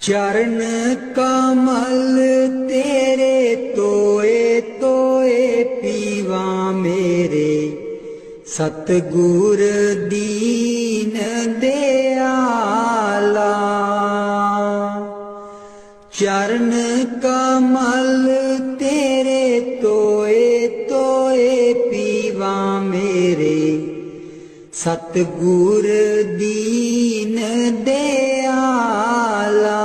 चरण कमल तेरे तोए तोए पीवा मेरे, सतगुर दीन दयाला। चरण कमल तेरे तोए तोए पीवा मेरे, सतगुर दीन दयाला।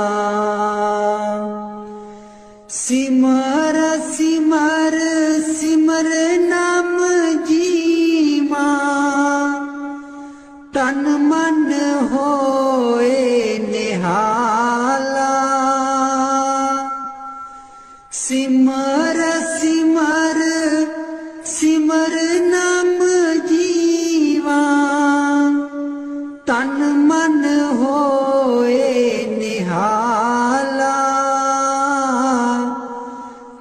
सिमर सिमर सिमर नाम जीवा, तन मन होए निहाला। सिमर सिमर सिमर नाम जीवा, तन मन होए निहाला।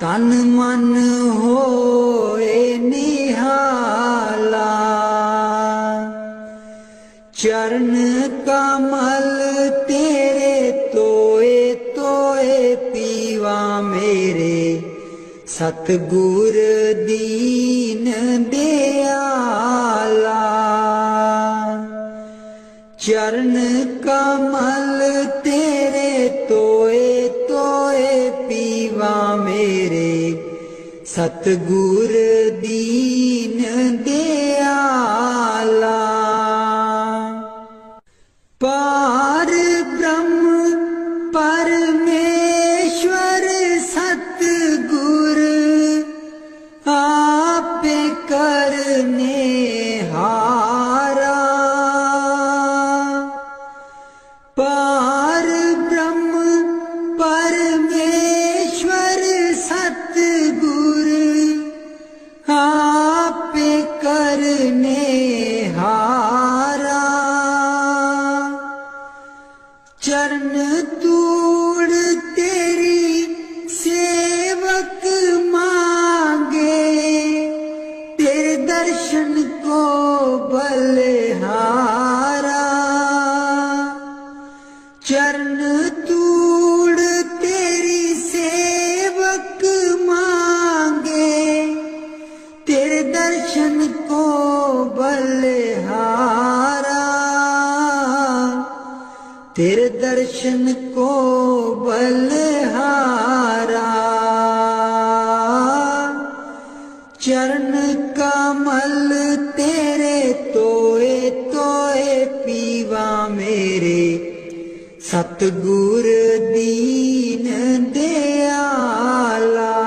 तन मन होए निहाला। चरण कमल तेरे तोए तोए पीवा मेरे, सतगुर दीन दयाला। चरण कमल तेरे तोए तोए पीवा मेरे, सतगुर दीन दयाला। पार ब्रह्म परमेश्वर सतगुर, आपे करने हारा। पार ब्रह्म परमेश्वर सतगुर, आपे करने हारा। चरण तूड़ तेरी सेवक मांगे, तेरे दर्शन को बलिहारा। चरण तूड़ तेरी सेवक मांगे, तेरे दर्शन को बलिहारा। तेरे दर्शन को बलिहारा। चरण कमल तेरे तोए तोए पीवा मेरे, सतगुर दीन दयाला।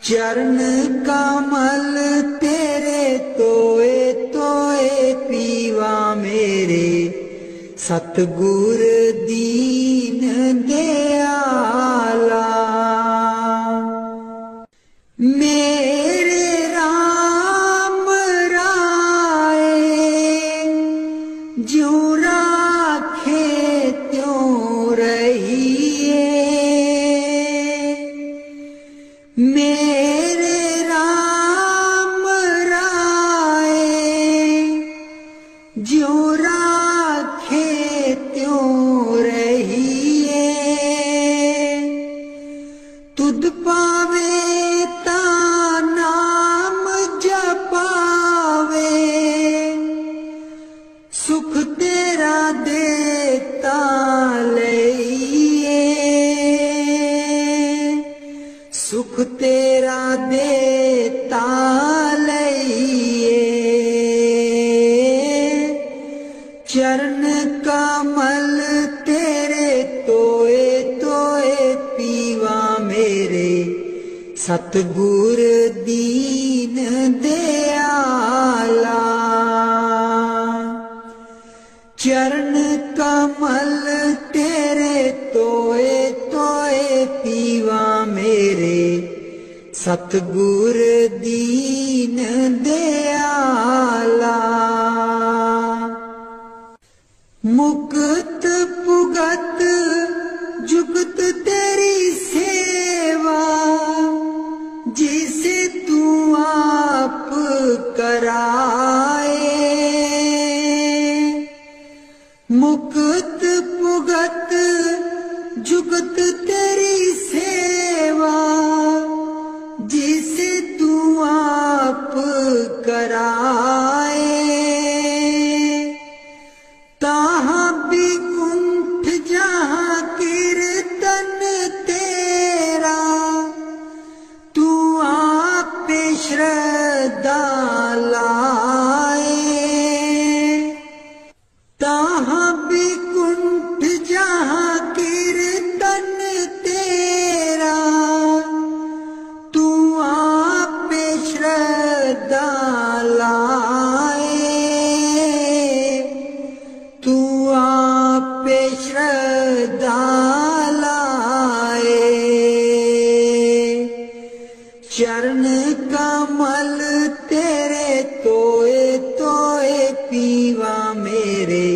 चरण कमल तेरे तोए तोए पीवा मेरे, सतगुर दीन दयाला। मेरे राम राय ज्यों राखे त्यों रहिए। मेरे राम राय ज्यों राखे त्यों रहिए। तुध पावे ता नाम जपावे, सुख तेरा देता लइए। सुख तेरा देता लइए। चरण कमल तेरे तोए तोए पीवा मेरे, सतगुर दीन दयाला। चरण कमल तेरे तोए तोए पीवा मेरे, सतगुर दीन दयाला। मुक्त पुगत जुगत तेरी सेवा, जिसे तू आप कराए। मुक्त पुगत जुगत तेरी सेवा जिसे तू आप कराए, ताहाँ भी कुंठ जहाँ कीर्तन तेरा, तू आप श्रद्धा लाए। ताहाँ भी कुंठ जहाँ कीर्तन तेरा, तू आप श्रद्धा लाए, तू आप श्रद्धा लाए। चरण कमल तेरे तोए तोए पीवा मेरे,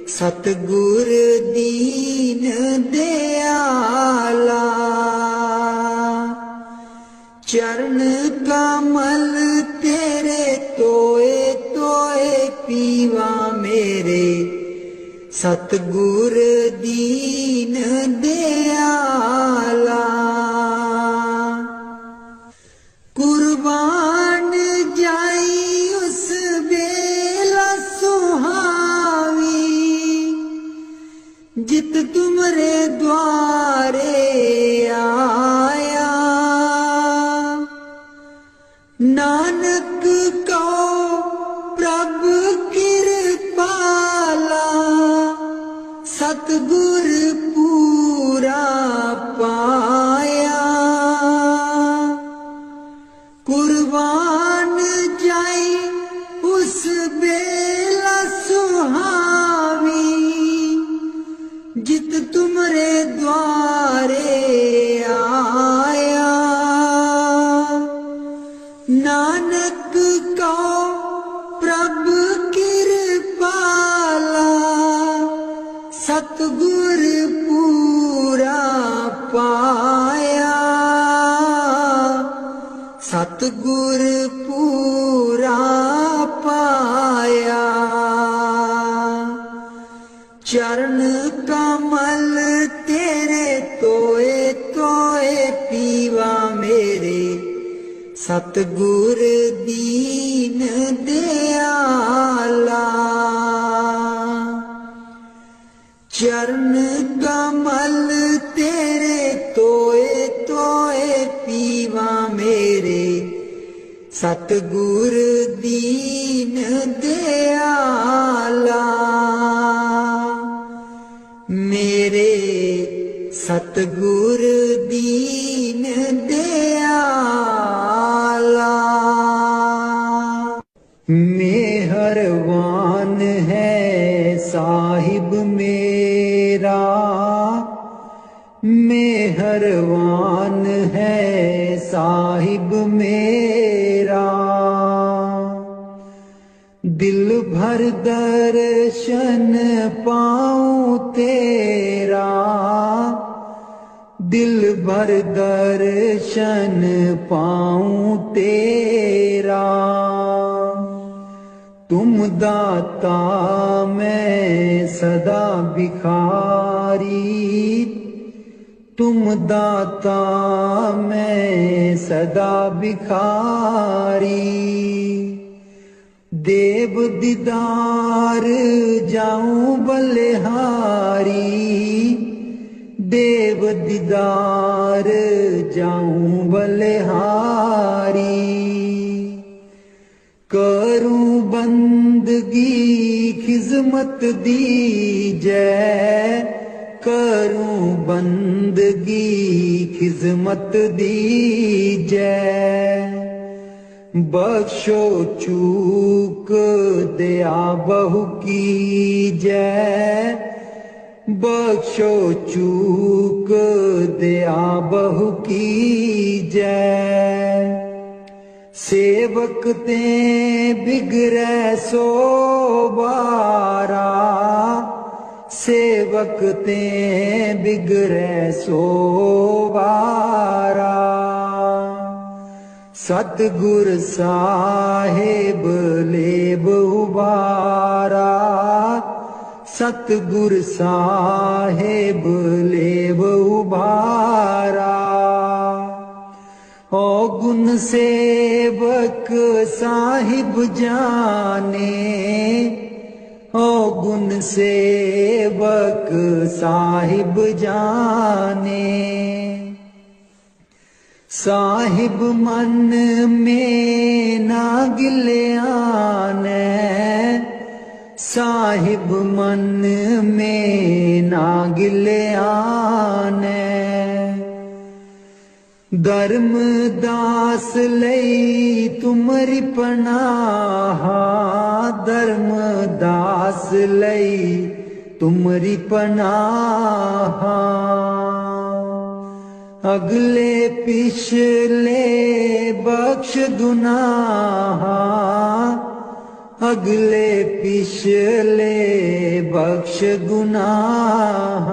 सतगुर दीन दयाला। चरण कमल तेरे तोए तोए पीवा मेरे, सतगुर दीन दयाला। कुर्बान जाई उस बेला सुहावी, जित तुमरे द्वारे आया। नानक को प्रभु कृपाला, सतगुर पूरा पाया। कुर्बान जाई उस बेला सुहावी, जित तुमरे द्वारे आया। नानक को प्रभु कृपाला, सतगुर पूरा पाया। सतगुर पूरा पाया। चरण कमल तेरे तोए तोए पीवा मेरे, सतगुर दीन दयाला। चरण कमल तेरे तोए तोए पीवा मेरे, सतगुर दीन दयाला। मेरे सतगुर दीन दयाला। मेहरबान है साहिब मेरा, मेहरबान है साहिब मेरा। दिल भर दर्शन पाऊं तेरा, दिल भर दर्शन पाऊं तेरा। तुम दाता मैं सदा भिखारी, तुम दाता मैं सदा भिखारी। देव दीदार जाऊं बलिहारी, देव दीदार जाऊं बलिहारी। करूं बंदगी खिजमत दीजै, करूं बंदगी खिजमत दीजै। बख्शो चूक दया बहु कीजै, बख्शो चूक दया बहु कीजै। सेवक ते बिगड़ै सो बारा, सेवक ते बिगड़ै सो बारा। सतगुर साहेब लेब उबारा, सतगुर साहेब लेव उभारा। ओ गुण सेवक साहिब जाने, ओ गुण सेवक साहिब जाने। साहिब मन में ना गिल्याने, साहिब मन में ना गिल्याने। धर्म दास लई तुमरी पनाह, धर्म दास लई तुमरी पनाह। अगले पिछले बख्श गुनाह, अगले पिछले बख्श गुनाह।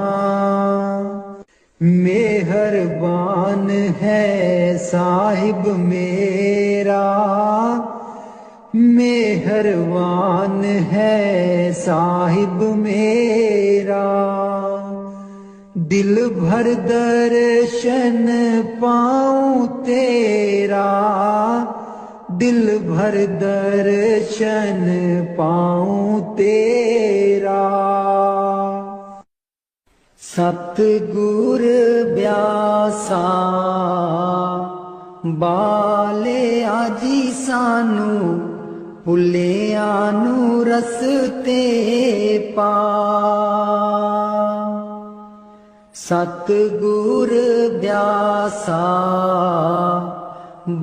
मेहरबान है साहिब मेरा, मेहरबान है साहिब मेरा। दिल भर दर्शन पाऊं तेरा, दिल भर दर्शन पाऊं तेरा। सतगुर ब्यासा बाले आजी सानू, भुलिया नू रस्ते पा। सतगुर ब्यासा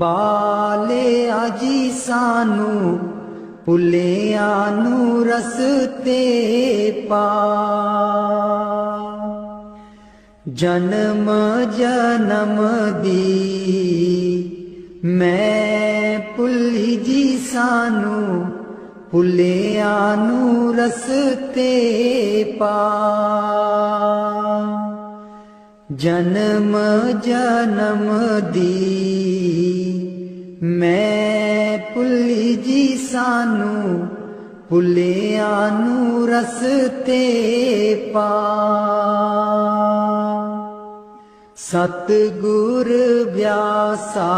बाले आजी सानू, भुलिया नू रस्ते पा। जन्म जन्म दी मैं भुली जी सानू, भुलिया नू रस्ते पा। जन्म जन्म दी मैं भुली जी सानू, भुलिया नू रस्ते पा। सतगुर ब्यासा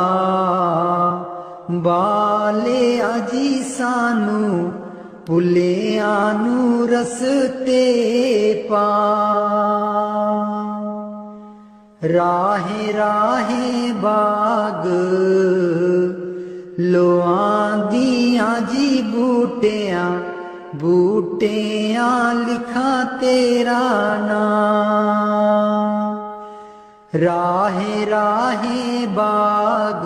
बाले आजी सानू, भुलिया नू रस्ते पा। राहे राहे बाग लोआं दियां जी बूटियां, बूटियां लिखा तेरा नाम। राहे राहे बाग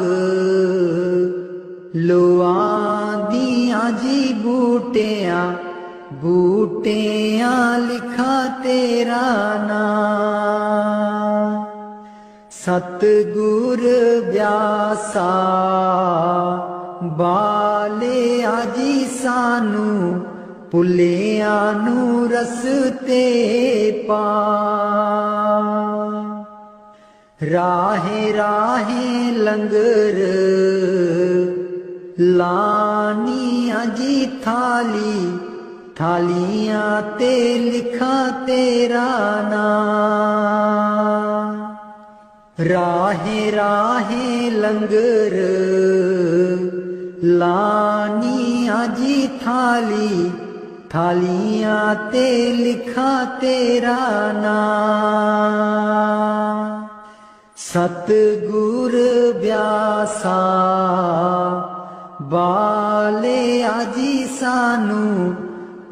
लोआं दियां जी बूटियां, बूटियां लिखा तेरा नाम। सतगुर ब्यासा बाले आजी सानू, भुलिया नू रस्ते पा। राहे राहे लंगर लानी आजी थाली, थालियां ते लिखा तेरा नाम। राहे राहे लंगर लानी आजी थाली, थालियां ते लिखा तेरा नाम। सतगुर ब्यासा बाले आजी सानू,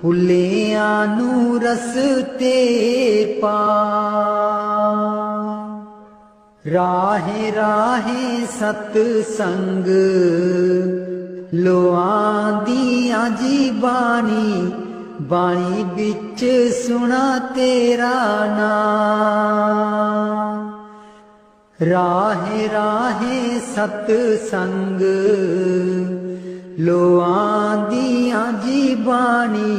भुलिया नू रस्ते पा। राहे राहे सतसंग लोआं दियां जी बाणी, बाणी बिच सुना तेरा नाम। राहे राहे सतसंग लोआं दियां जी बाणी,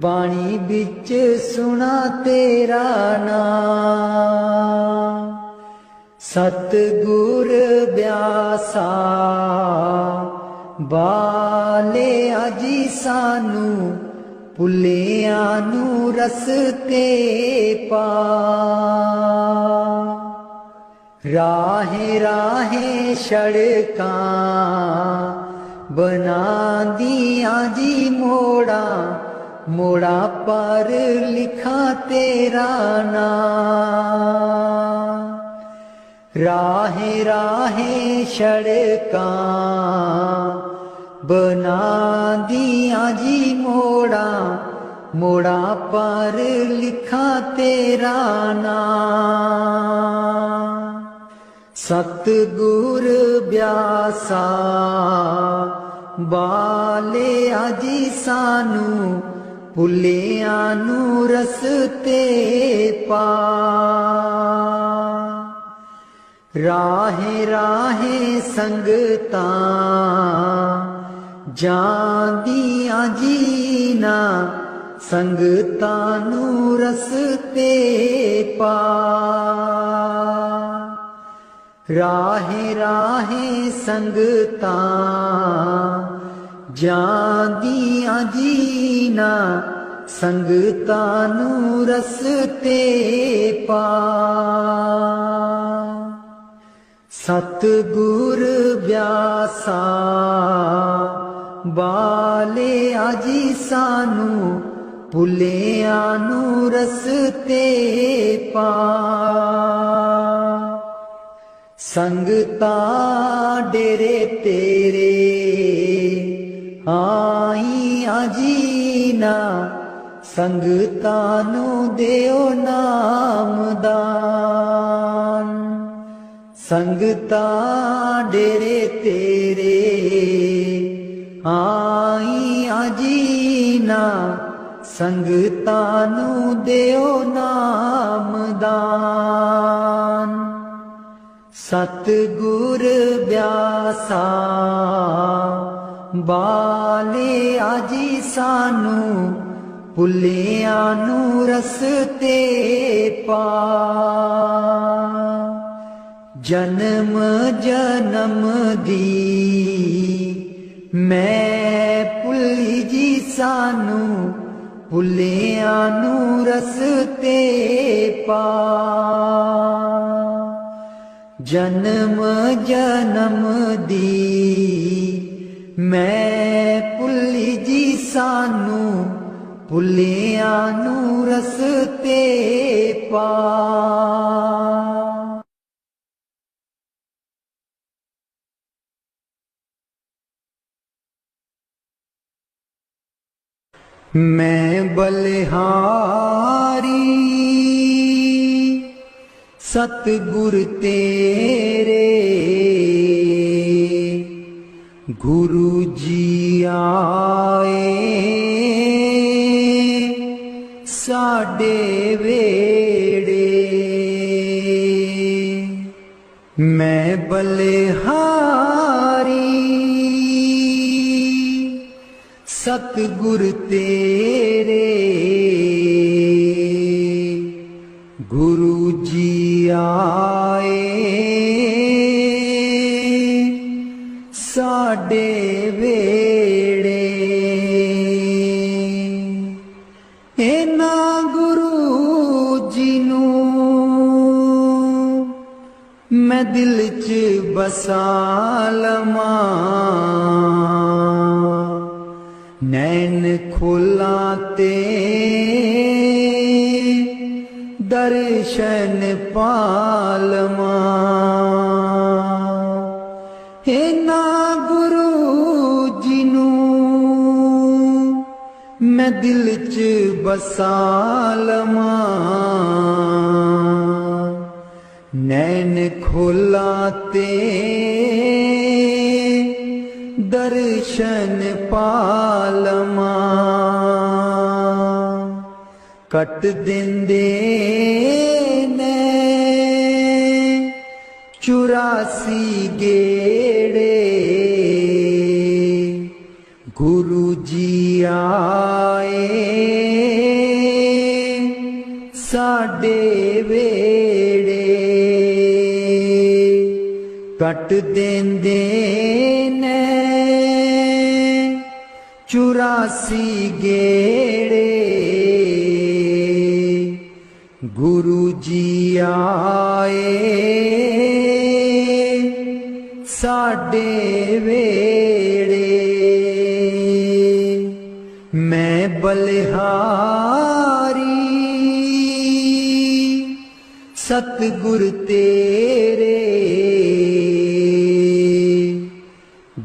बाणी बिच सुना तेरा नाम। सतगुर ब्यासा बाले आजी सानू, ਭੁੱਲਿਆਂ ਨੂੰ ਰਸਤੇ ਪਾ। ਰਾਹੇ ਰਾਹੇ ਸੜਕਾਂ ਬਣਾਂਦੀਆਂ ਜੀ ਮੋੜਾਂ, ਮੋੜਾਂ ਪਰ ਲਿਖਾਂ ਤੇਰਾ ਨਾਂ। ਰਾਹੇ ਰਾਹੇ ਸੜਕਾਂ ਬਣਾਂਦੀਆਂ ਜੀ ਮੋੜਾਂ, ਮੋੜਾਂ ਪਰ ਲਿਖਾਂ ਤੇਰਾ ਨਾਂ। ਸਤਿਗੁਰ ਬਿਆਸਾ ਬਾਲਿਆ ਜੀ ਸਾਨੂੰ, ਭੁੱਲਿਆਂ ਨੂੰ ਰਸਤੇ ਪਾ। ਰਾਹੇ ਰਾਹੇ ਸੰਗਤਾਂ ਜਾਂਦੀਆਂ ਜੀ ਨਾ, ਸੰਗਤਾਂ ਨੂੰ ਰਸਤੇ ਪਾ। ਰਾਹੇ ਰਾਹੇ ਸੰਗਤਾਂ ਜਾਂਦੀਆਂ ਜੀ ਨਾ, ਸੰਗਤਾਂ ਨੂੰ ਰਸਤੇ ਪਾ। ਸਤਿਗੁਰ ਬਿਆਸਾ ਬਾਲਿਆ ਜੀ ਸਾਨੂੰ, ਭੁੱਲਿਆਂ ਨੂੰ ਰਸਤੇ ਪਾ। ਸੰਗਤਾਂ ਡੇਰੇ ਤੇਰੇ ਆਈਆਂ ਜੀ ਨਾ, ਸੰਗਤਾਂ ਨੂੰ ਦਿਓ ਨਾਮਦਾਨ। ਸੰਗਤਾਂ ਡੇਰੇ ਤੇਰੇ ਆਈਆਂ ਜੀ ਨਾ, ਸੰਗਤਾਂ ਨੂੰ ਦਿਓ ਨਾਮਦਾਨ। ਸਤਿਗੁਰ ਬਿਆਸਾ ਬਾਲਿਆ ਜੀ ਸਾਨੂੰ, ਭੁੱਲਿਆਂ ਨੂੰ ਰਸਤੇ ਪਾ। ਜਨਮ ਜਨਮ ਦੀ ਮੈਂ ਭੁੱਲੀ ਜੀ ਸਾਨੂੰ, ਭੁੱਲਿਆਂ ਨੂੰ ਰਸਤੇ ਪਾ। ਜਨਮ ਜਨਮ ਦੀ ਮੈਂ ਭੁੱਲੀ ਜੀ ਸਾਨੂੰ, ਭੁੱਲਿਆਂ ਨੂੰ ਰਸਤੇ ਪਾ। ਮੈਂ ਬਲਿਹਾਰੀ ਸਤਿਗੁਰ ਤੇਰੇ, ਗੁਰੂ ਜੀ ਆਏ ਸਾਡੇ ਵੇੜੇ। ਮੈਂ ਬਲਿਹਾਰੀ ਸਤਿਗੁਰ ਤੇਰੇ, ਗੁਰੂ ਜੀ ਆਏ ਸਾਡੇ ਵੇੜੇ। ਇਹਨਾਂ ਗੁਰੂ ਜੀ ਨੂੰ ਮੈਂ ਦਿਲ 'ਚ ਬਸਾ ਲਵਾਂ, ਨੈਣ ਖੋਲਾਂ ਤੇ ਦਰਸ਼ਨ ਪਾ ਲਵਾਂ। ਇਹਨਾਂ ਗੁਰੂ ਜੀ ਨੂੰ ਮੈਂ ਦਿਲ 'ਚ ਬਸਾ ਲਵਾਂ, ਨੈਣ ਖੋਲਾਂ ਤੇ ਦਰਸ਼ਨ ਪਾ ਲਵਾਂ। ਕੱਟ ਦਿੰਦੇ ਨੇ 84 ਗੇੜੇ, ਗੁਰੂ ਜੀ ਆਏ ਸਾਡੇ ਵੇੜੇ। ਕੱਟ ਦਿੰਦੇ ਨੇ 84 गेड़े गुरु जी आए साडे वेड़े। मैं बलिहारी सतगुर तेरे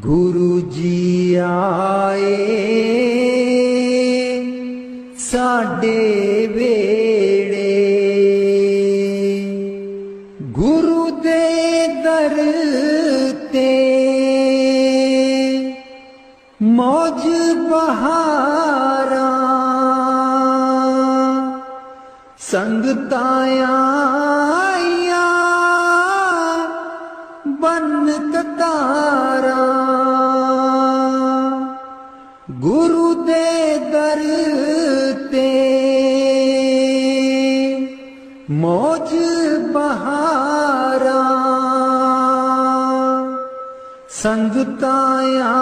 गुरु जी आए साडे वेड़े। गुरु दे दर ते मौज बहारा संगताया बन कतारा। गुरु दे दर ते मौज बहारा संगताया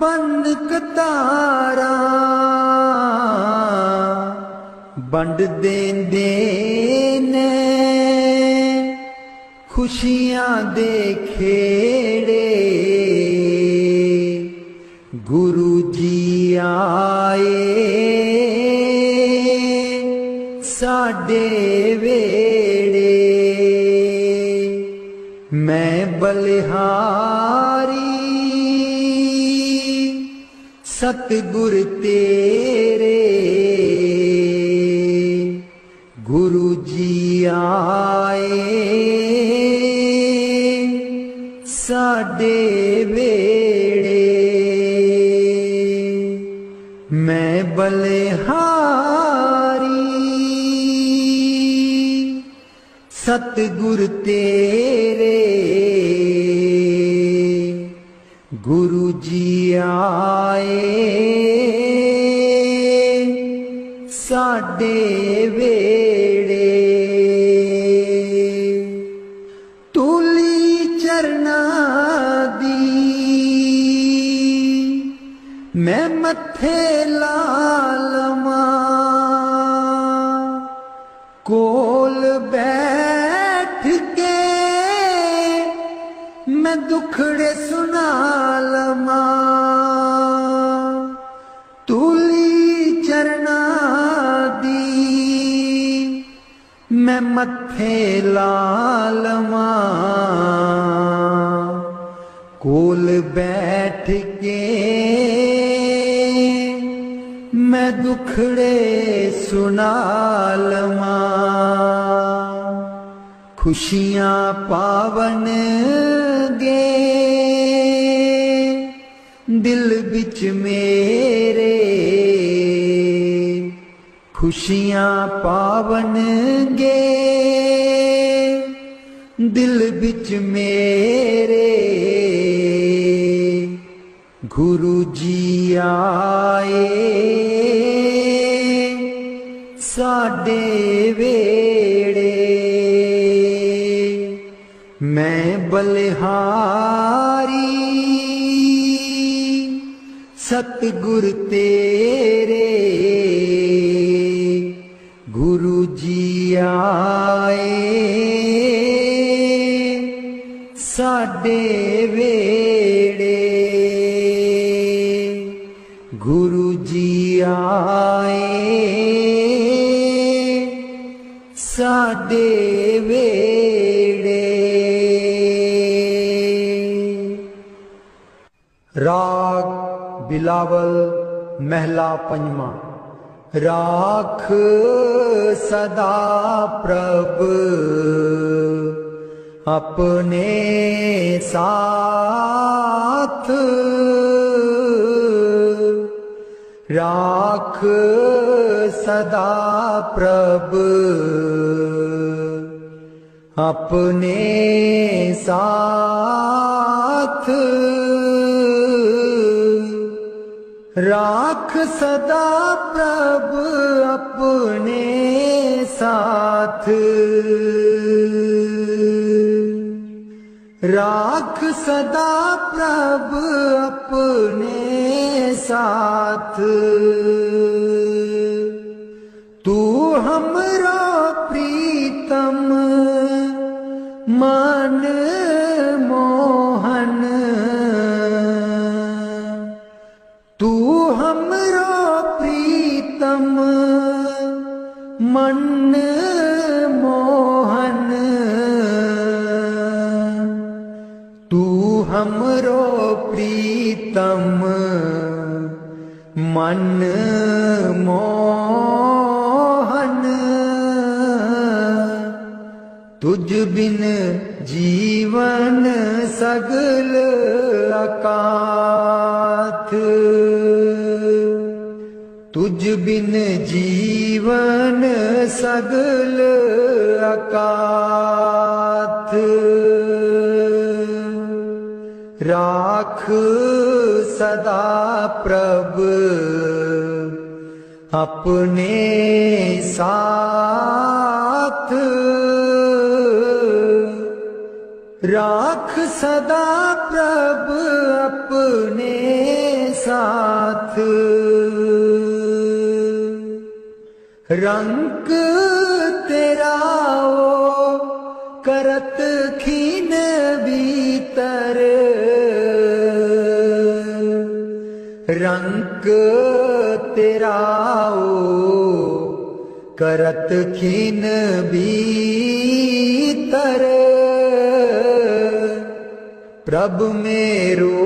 बन कतारा। बंड देंदे ने खुशियां दे खेड़े गुरु जी आए साडे वेड़े। मैं बलिहारी सतगुर तेरे गुरु जी आए साडे वेड़े। मैं बलिहारी सतगुर तेरे गुरु जी आए साडे वेड़े। तूली चरना दी मैं मथे लालमा कोल बैठ के मैं दुखड़े सुना लमा। तूली चरना दी मैं मथे लालमा कोल बैठ के मैं दुखड़े सुना लमा। खुशियां पावन गे दिल बिच मेरे खुशियां पावन गे दिल बिच मेरे गुरु जी आए साडे वेड़े। मैं बलिहारी सतगुर तेरे गुरु जी आए साडे वेड़े। गुरु जी आए साडे वेड़े। राग बिलावल महला पंजवा। राख सदा प्रभ अपने साथ राख सदा प्रभ अपने साथ राख सदा प्रभ अपने साथ राख सदा प्रभु अपने साथ। तू हमरो प्रीतम मन मोहन। तू हमरो प्रीतम मन मोहन। तू हमरो प्रीतम मन मोहन। तुझ बिन जीवन सगल अकाथ। तुझ बिन जीवन सगल अकाथ। राख सदा प्रभु अपने साथ। राख सदा प्रभु अपने साथ। रंग तेरा ओ करत खीन भीतर। रंग तेरा ओ करत खीन भीतर। प्रभु मेरो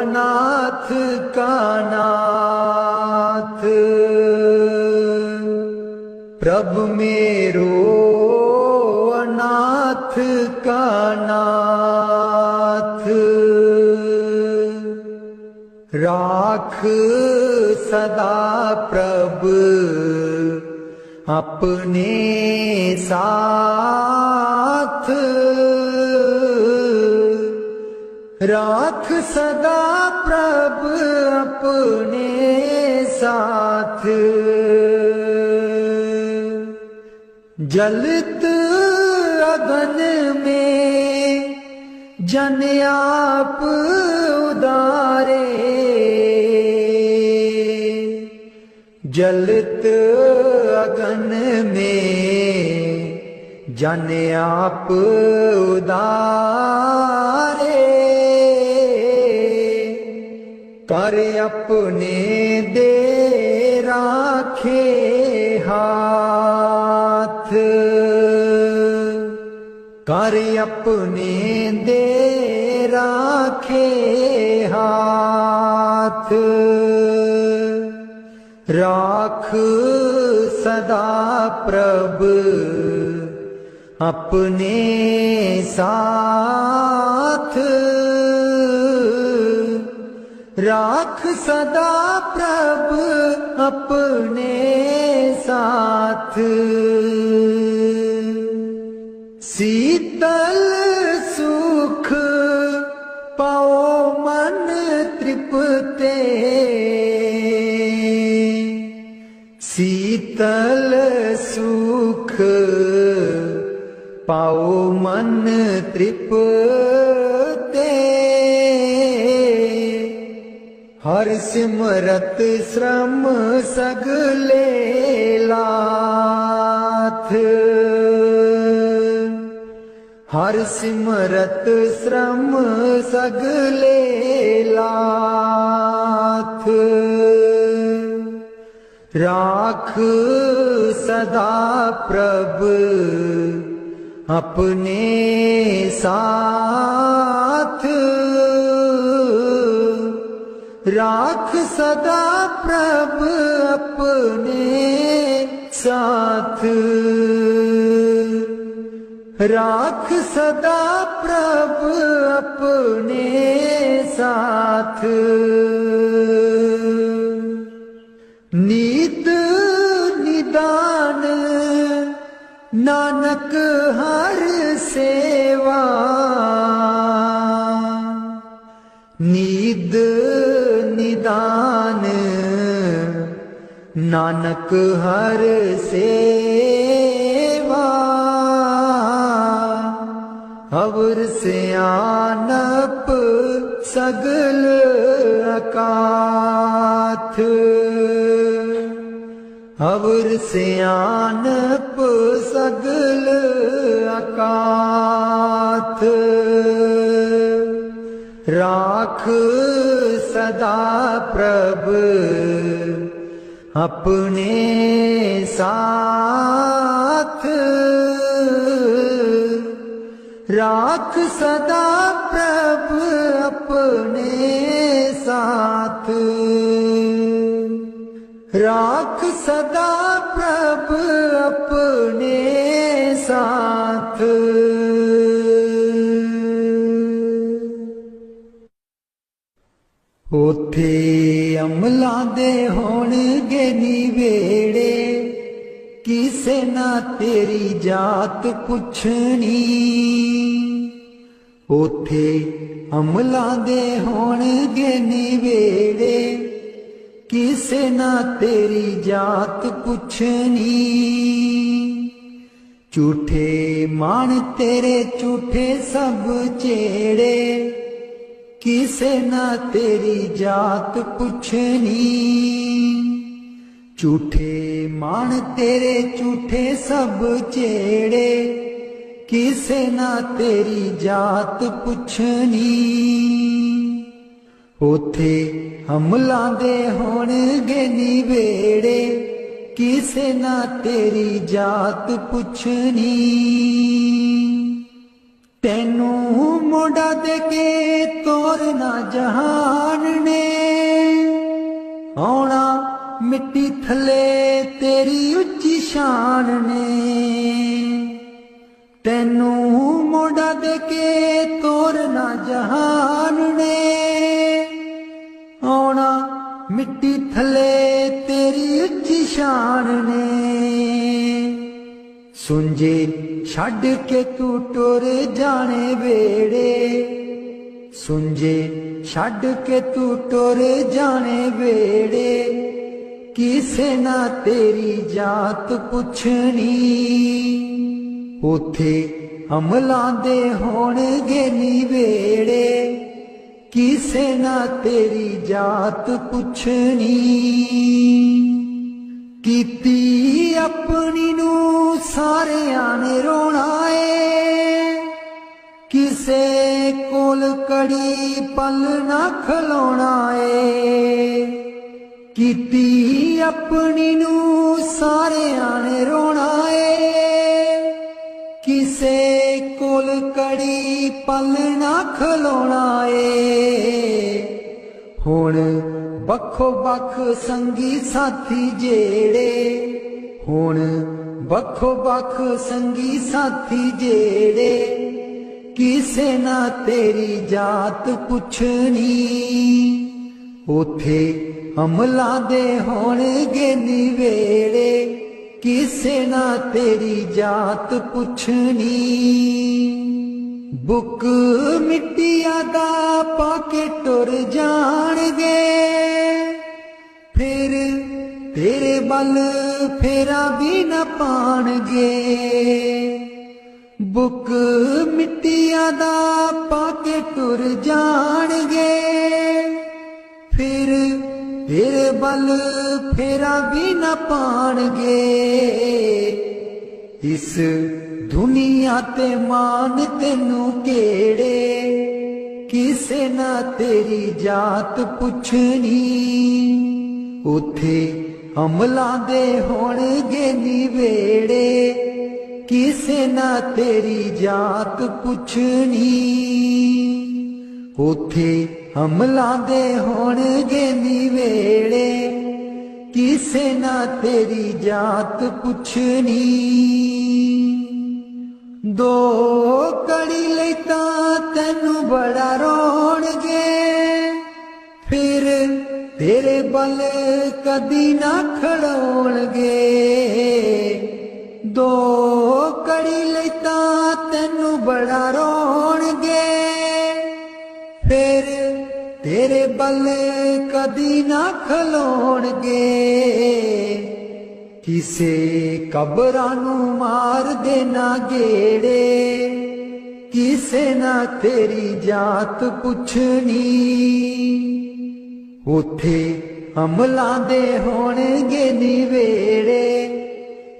नाथ का नाथ। प्रभु मेरो नाथ का नाथ। राख सदा प्रभु अपने साथ। राख सदा प्रभु अपने साथ। जलत अगन में जन आप उदारे। जलत अगन में जन आप उदारे। कर अपने दे राखे हाथ। कर अपने दे राखे हाथ। राख सदा प्रभु अपने साथ। राख सदा प्रभु अपने साथ। शीतल सुख पाओ मन तृप्ते। शीतल सुख पाओ मन तृप्ते। हर सिमरत श्रम सगले लाथ। हर सिमरत श्रम सगले लाथ। राख सदा प्रभु अपने साथ। राख सदा प्रभु अपने साथ। राख सदा प्रभु अपने साथ। नीत निदान नानक हर सेवा। नीद निदान नानक हर सेवा। अवर सियानप सगल अकाथ, अवर सियानप सगल अकाथ। राख सदा प्रभ अपने साथ, राख सदा प्रभ अपने साथ, राख सदा प्रभ अपने साथ। उथे अमलां दे होणगे निवेड़े, किसे ना तेरी जात पुछनी। उथे अमलां दे होणगे निवेड़े, किसे ना तेरी जात पुछनी। झूठे मान तेरे झूठे सब चेड़े, किसे ना तेरी जात पुछनी। झूठे मान तेरे झूठे सब चेड़े, किसे ना तेरी जात पुछनी। उथे अमलां दे होणगे निवेड़े, किसे ना तेरी जात पुछनी। तेनू मोड़ा दे के तोरना जहान ने, आना मिट्टी थले तेरी उच्ची शान ने। तेनू मोड़ा दे के तोरना जहान ने, आना मिट्टी थले तेरी उच्ची शान ने। सुंजे छड़ के तू टुर जाने वेड़े, सुंजे छड़ के तू टुर जाने वेड़े, किसे ना तेरी जात पुछनी। उथे अमलां दे होणगे निवेड़े, किसे ना तेरी जात पुछनी। कीती अपनी नू सारे आने रोना है, किसे कोल कड़ी पल ना खलोना है। कीती अपनी नू सारे आने रोना है, किसे कोल कड़ी पल ना खलोना है। हुण बखो बख संगी साथी जेड़े, हुण बखो बख संगी साथी जेड़े, किसे ना तेरी जात पुछनी। उथे अमलां दे होणगे निवेड़े, किसे ना तेरी जात पुछनी। बुक मिट्टिया दा पाके टुर जाणगे, फिर तेरे बल फेरा भी न पाणगे। बुक मिट्टिया दा पाके टुर जाणगे, फिर तेरे बल फेरा भी न पाणगे। इस दुनिया ते मान तेनू केड़े, किसे ना तेरी जात पुछनी। उथे अमलां दे होणगे निवेड़े, किसे ना तेरी जात पुछनी। उथे अमलां दे होणगे निवेड़े, किसे ना तेरी जात पुछनी। दो कड़ी लई तां तैनू बड़ा रोणगे, फिर तेरे बल कदी ना खड़ोणगे। दो कड़ी लई तां तैनू बड़ा रोणगे, फिर तेरे बल कदी ना खलोणगे। किसे कबरां नू मार देना गेड़े, किसे ना तेरी जात पुछनी। उथे अमलां दे होणगे निवेड़े,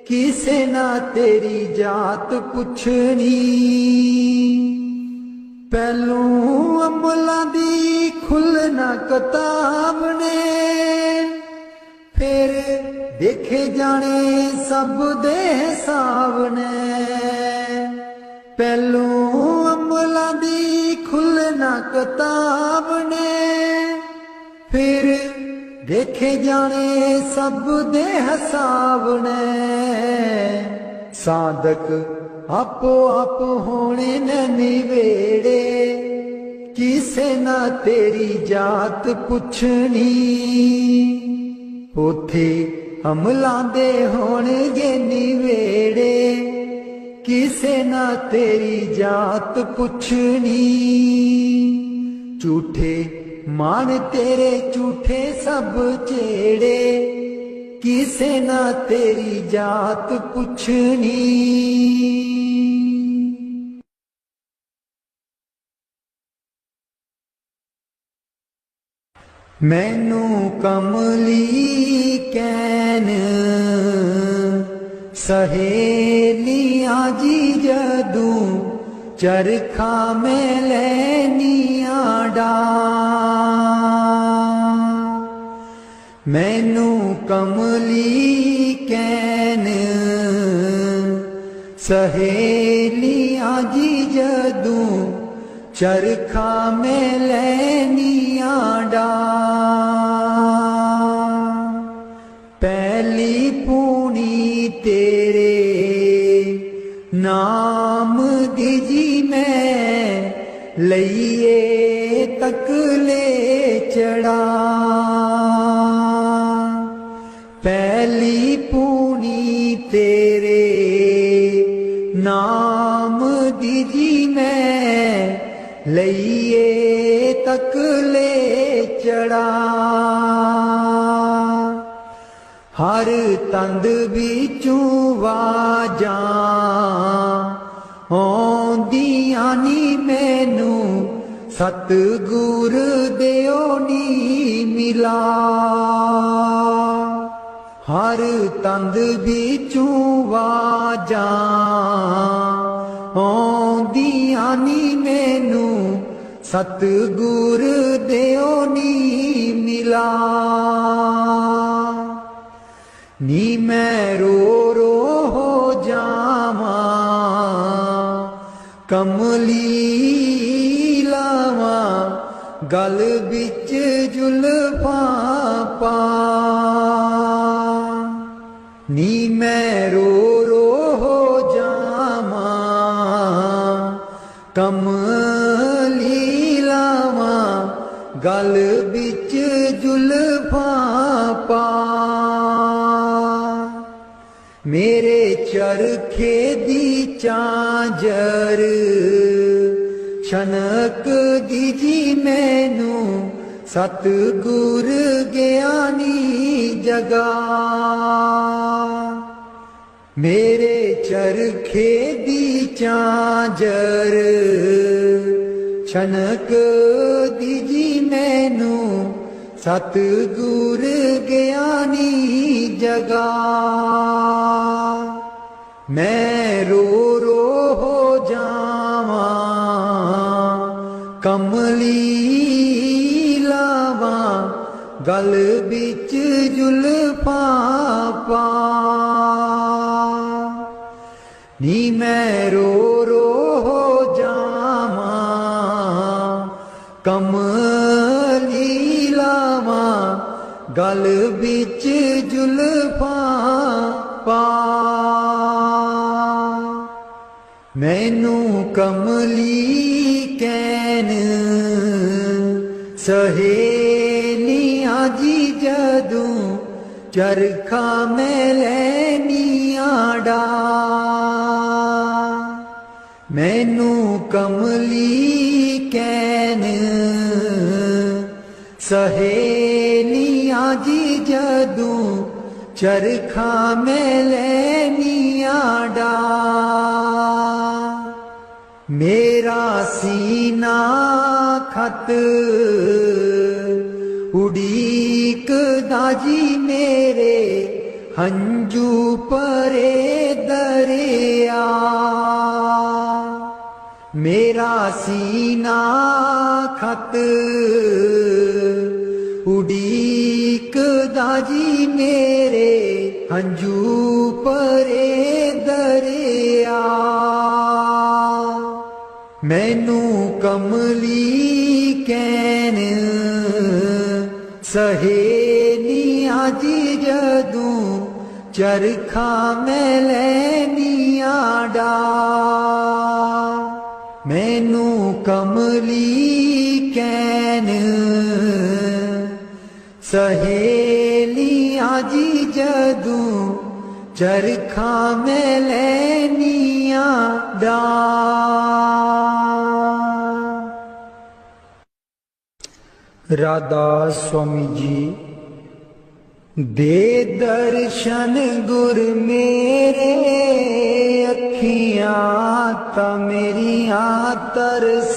किसे ना तेरी जात पुछनी। पहलू अमलां दी खुलना किताब ने, फिर देखे जाने सब दे हिसाब ने। पहलू अमलां दी खुलना किताब ने, फिर देखे जाने सब दे हिसाब ने। साधक आपो आप होने न निवेड़े, किसे ना तेरी जात पुछनी। उथे अमलां दे होणगे निवेड़े, किसे ना तेरी जात पुछनी। झूठे मान तेरे झूठे सब चेड़े, किसे ना तेरी जात पुछनी। मैनू कमली कैन सहेलियां जी जदू, चरखा में लैनियां डा। मैनू कमली कैन सहेलियां जी जदू, चरखा में लैनियां डा। पहली पूनी तेरे नाम दी जी मैं, लइए तकले चढ़ा। पहली पूनी तेरे नाम दी जी मैं, लइए तकले चढ़ा। हर तंद बिचों वाजां आउंदियां नी मैनू, सतगुर देओ नी मिला। हर तंद बिचों वाजां आउंदियां नी मैनू, सतगुर देओ नी मिला। नी मैं रो रो हो जावां, कमली लावां गल बिच जुल्फां पा। नी मैं रो रो हो जावां, कमली लावां गल बिच जुल्फां पा। मेरे चरखे दी चांजर छनक दीजी मैनू, सतगुर ज्ञानी जगा। मेरे चरखे दी चांजर छनक दीजी मैनू, सतगुर ज्ञानी जगा। मैं रो रो हो जावां, कमली लावां गल बिच जुल्फां पा। नी मैं रो रो हो जावां, कमली लावां गल बिच जुल्फां पा। मैनू कमली कैन सहेलियां जी जदू, चरखा में लैनियां डा। मैनू कमली कैन सहेलियां जी जदू, चरखा में लैनियां डा। मेरे मेरा सीना खत उड़ीक दाजी मेरे हंजू परे दरिया। मेरा सीना खत उड़ीक दाजी मेरे हंजू परे दरिया। मैनू कमली कैन सहेलियां जी जदूं चरखा मैं लैनिया डा। मैनू कमली कैन सहेलियां जी जदूं चरखा मैं लैनिया डा। राधा स्वामी जी। दे दर्शन गुर मेरे अखियां ता मेरिया तरस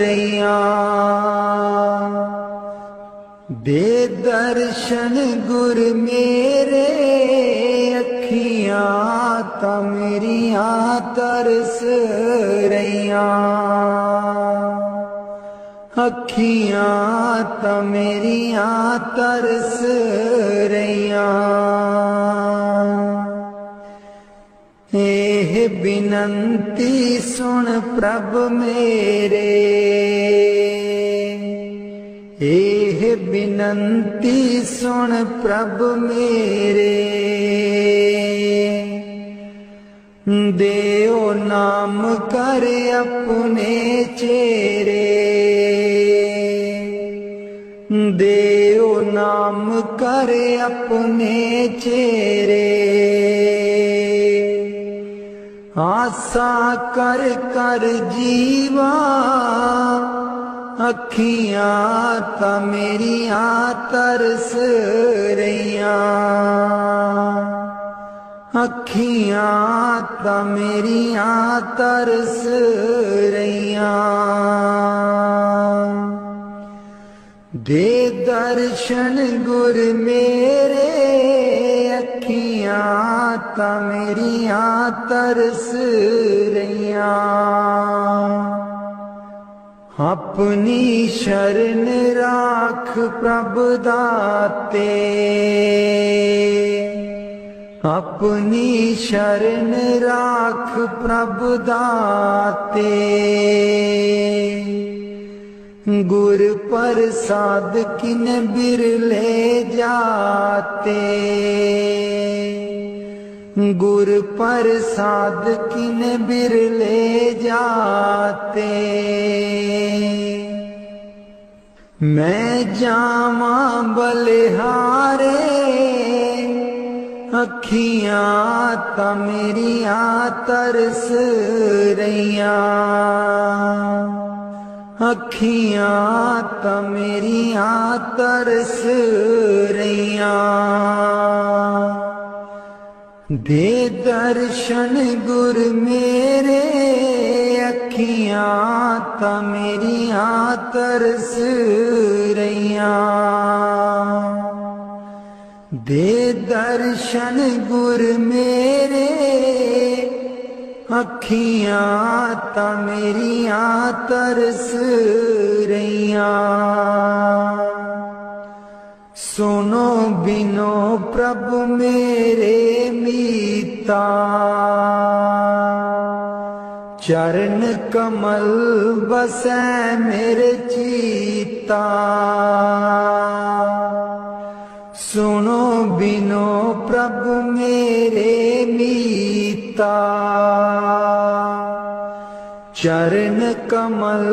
रहिया। दे दर्शन गुर मेरे अखियां ता मेरिया तरस रहिया। अखियां ता मेरिया तरस रहिया। एह बिनंती सुन प्रभ मेरे। एह बिनंती सुन प्रभ मेरे। देओ नाम कर अपने चेरे। देओ नाम कर अपने चेरे। आसा कर कर जीवा अखियां ता मेरिया तरस रहिया। अखियां ता मेरिया तरस रहिया। दे दर्शन गुर मेरे अखियां ता मेरिया तरस रहिया। अपनी शरण राख प्रभ दाते। अपनी शरण राख प्रभ दाते। गुर प्रसाद किन बिरले जाते। गुर प्रसाद किन बिरले जाते। मैं जावा बलिहारे अखियां ता मेरिया तरस रहिया। अखियां ता मेरिया तरस रहिया। दे दर्शन गुर मेरे अखियां ता मेरिया तरस रहिया। दे दर्शन गुर मेरे अखियां ता मेरिया तरस रहिया। सुनो बिनो प्रभु मेरे मीता। चरण कमल बसै मेरे चीता। सुनो बिनो प्रभु मेरे मीता। चरण कमल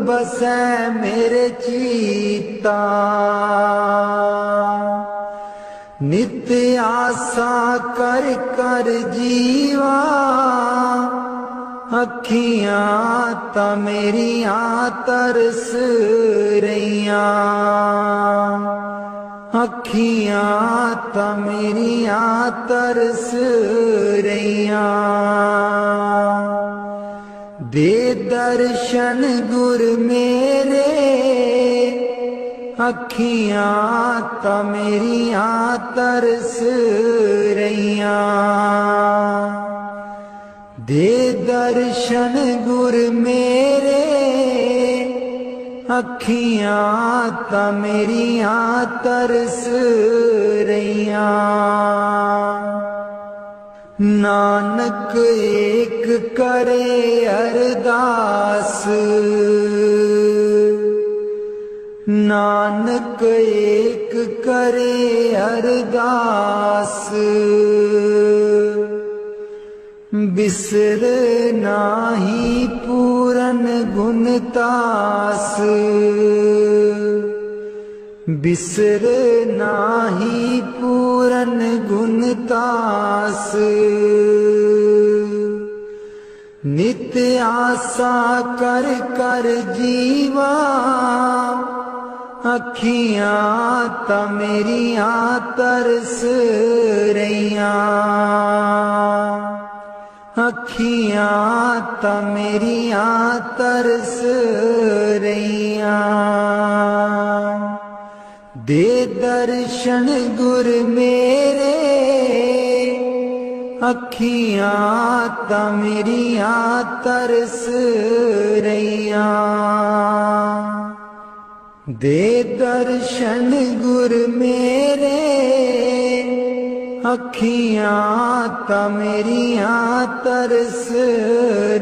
बसै मेरे चीता। नित्य आशा कर कर जीवा अखियां ता मेरिया तरस रहिया। अखियां ता मेरिया तरस रहिया। दे दर्शन गुर मेरे अखियां ता मेरियां तरस रहियां। दे दर्शन गुर मेरे अखियां ता मेरियां तरस रहियां। नानक एक करे अरदास, नानक एक करे अरदास। बिसर नाही पूरन गुणतास, बिसर नाही पूरन गुणतास। नित्य आशा कर कर जीवा अखियां ता मेरियां तरस रहियां। अखियां ता मेरियां तरस रहियां। दे दर्शन गुर मेरे अखियां ता मेरियां तरस रहियां। दे दर्शन गुर मेरे अखियां ता मेरियां तरस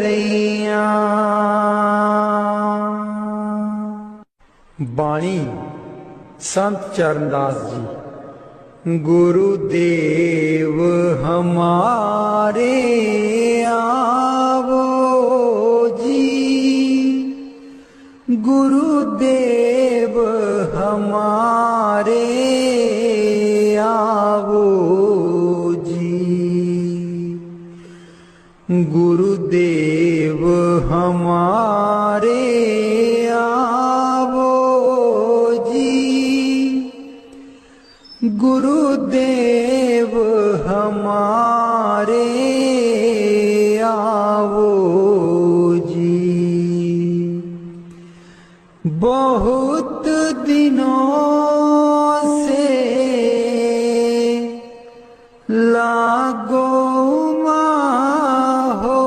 रहियां। बाणी संत चरणदास जी। गुरुदेव हमारे आवो जी, गुरुदेव हमारे आवो जी। गुरुदेव हमारे आवो जी, गुरुदेव हमारे आवो जी। बहुत दिनों से लागो माहो,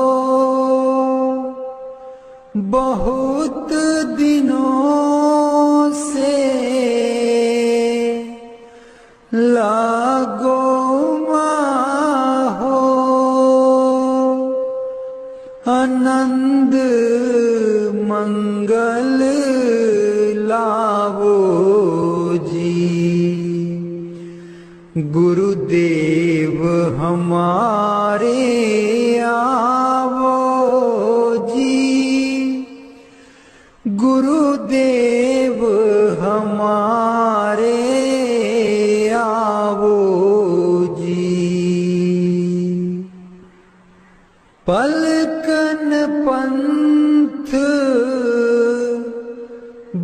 बहुत दिनों से लागो माहो। आनंद मंगल लावो जी। गुरुदेव हमारे आवो जी, गुरुदेव हमारे आवो जी। पलकन पंथ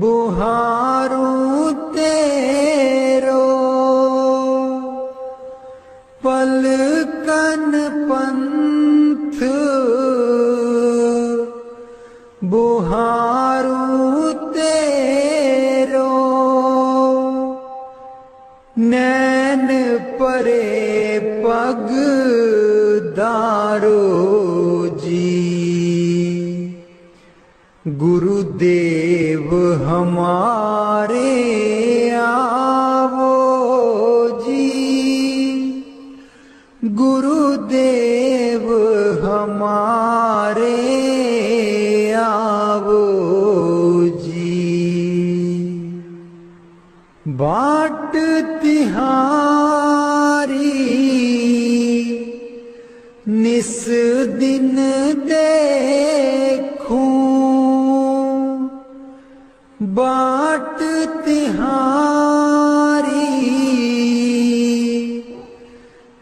बुहारूं तेरो, पलकन पंथ बुहारूं तेरो। नैन परे पग दारो जी। गुरुदेव हमारे आवो जी, गुरुदेव हमारे आवो जी। बाट तिहारी निस दिन देखूं, बाट तिहारी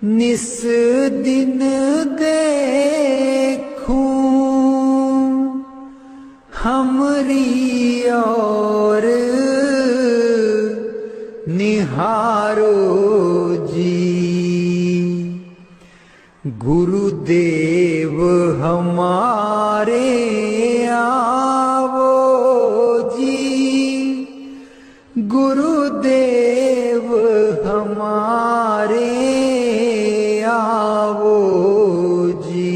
निस दिन देखूं। हमरी और निहारो जी। गुरुदेव हमारे आओ जी।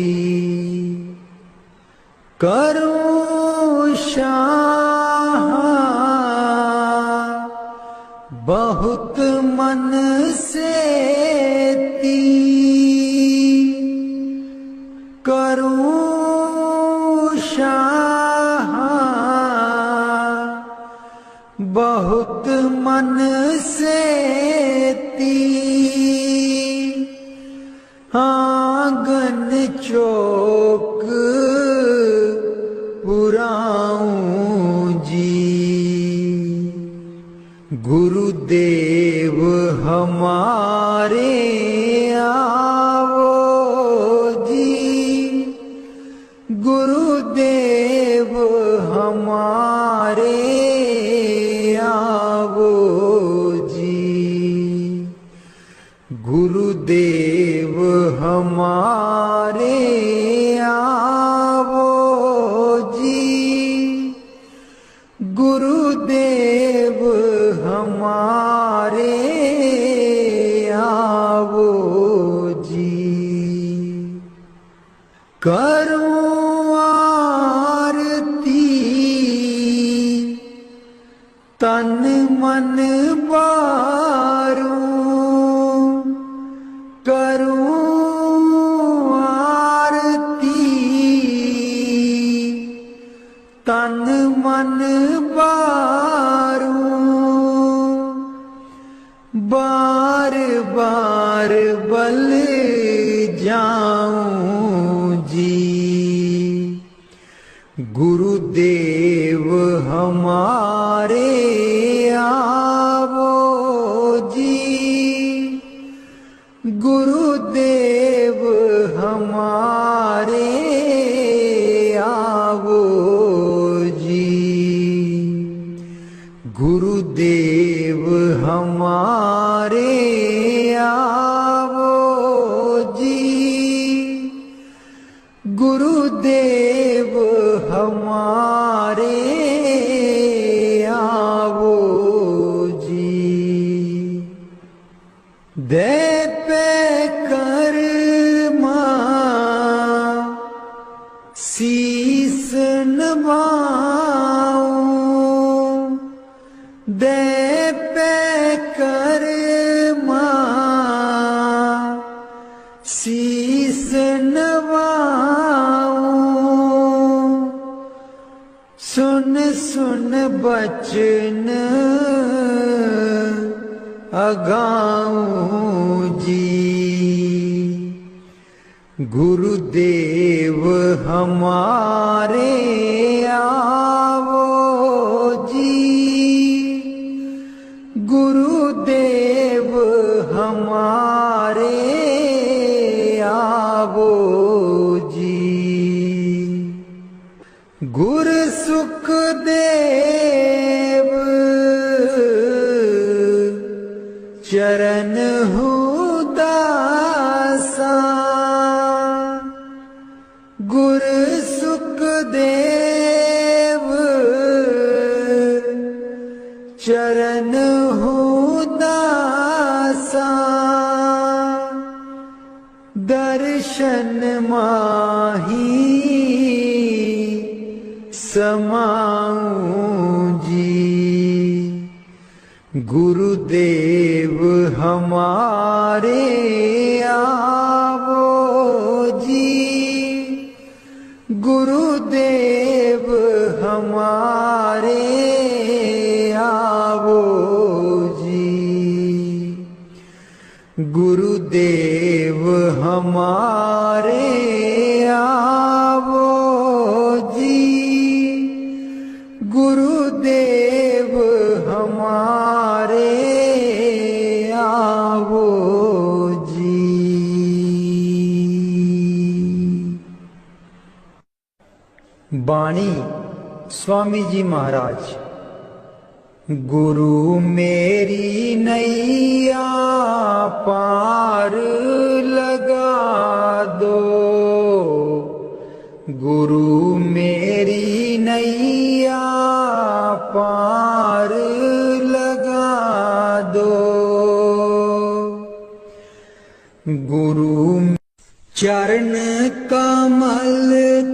करूं शाह बहुत मन से ती, करूं शाह बहुत मन से ती, आंगन चौक पुराऊं जी। गुरुदेव हमारे आओ जी, गुरुदेव हमारे आओ जी। गुरुदेव हमारे आओ जी, गुरुदेव हमारे आओ जी। करूं आरती तन मन बारूं, करूं आरती तन मन बारूं, बार बार बल जाऊं जी। गुरुदेव हमारे आओ जी, गुरुदेव हमारे आओ जी। गुरुदेव हमारे आओ जी, गुरुदेव हमारे आओ जी। दे पे कर्मा शीस नवाऊं, दे पे कर्मा शीस नवाऊं, सुन सुन बचन अगाऊं जी। गुरुदेव हमारे आओ जी, गुरुदेव हमारे आओ जी। गुरु सुखदेव चरण दासा, गुरु सुखदेव चरण दासा, दर्शन माही समाऊं जी। गुरुदेव हमारे आओ जी, गुरुदेव हमारे आओ जी। गुरुदेव हमारे आओ जी, गुरुदेव हमारे आओ जी। बाणी स्वामी जी महाराज। गुरु मेरी नैया पार लगा दो, गुरु मेरी नैया पार लगा दो। गुरु चरण कमल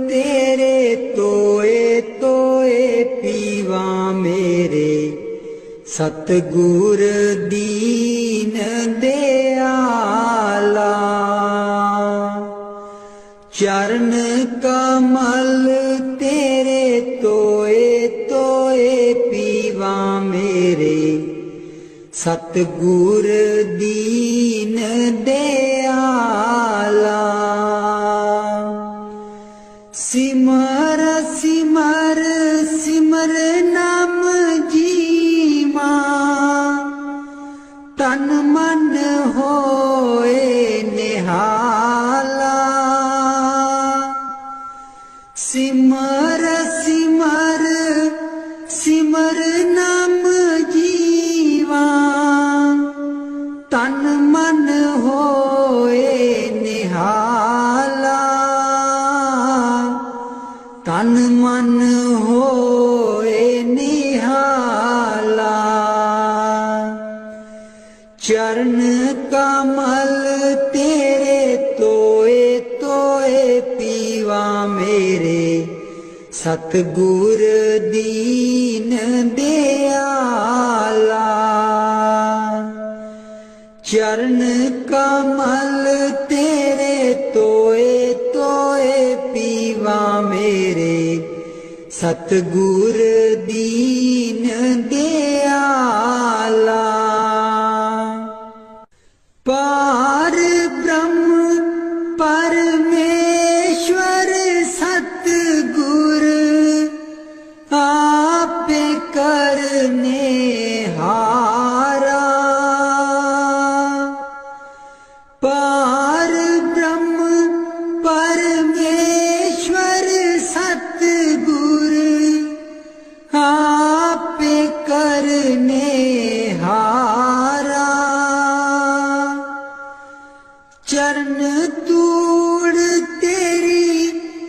तेरे तोए तोए पीवा मेरे, सतगुर दीन दयाला। चरण कमल तेरे तोए तोए पीवा मेरे, सतगुर दीन दयाला। सिमर सिमर सिमर नाम जीवा, तन मन होए निहाला। सिमर सिमर सिमर नाम जीवा, तन मन होए निहाला। तन मन होए निहाला। चरण कमल तेरे तोए तोए पीवा मेरे, सतगुर दीन दयाला। चरण कमल तेरे तोए तोए पीवा मेरे, सतगुर दीन दयाला। पार ब्रह्म परमेश्वर सतगुर, आपे करने हारा। पार ब्रह्म परमेश्वर सतगुर, आपे करने हारा। चरण तूड़ तेरी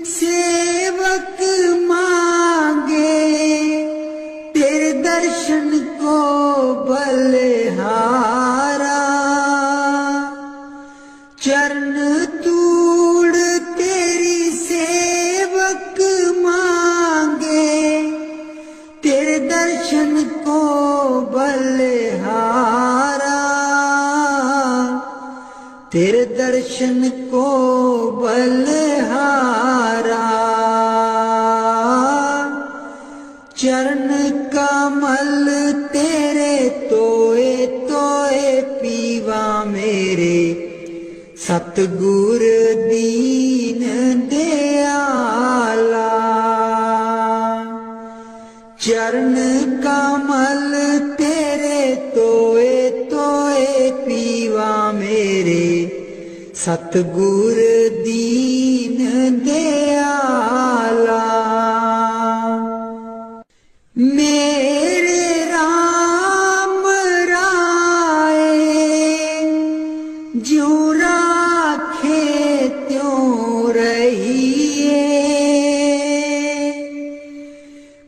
सेवक मांगे, तेरे दर्शन को बलिहारा। चरण तूड़ तेरी सेवक मांगे, तेरे दर्शन को बलिहारा। तेरे दर्शन को बलिहारा। चरण कमल तेरे तोए तोए पीवा मेरे, सतगुर दीन दयाला। चरण कमल तेरे तोए तोए पीवा मेरे, सतगुर दीन दयाला। मेरे राम राय ज्यों राखे त्यों रहिए।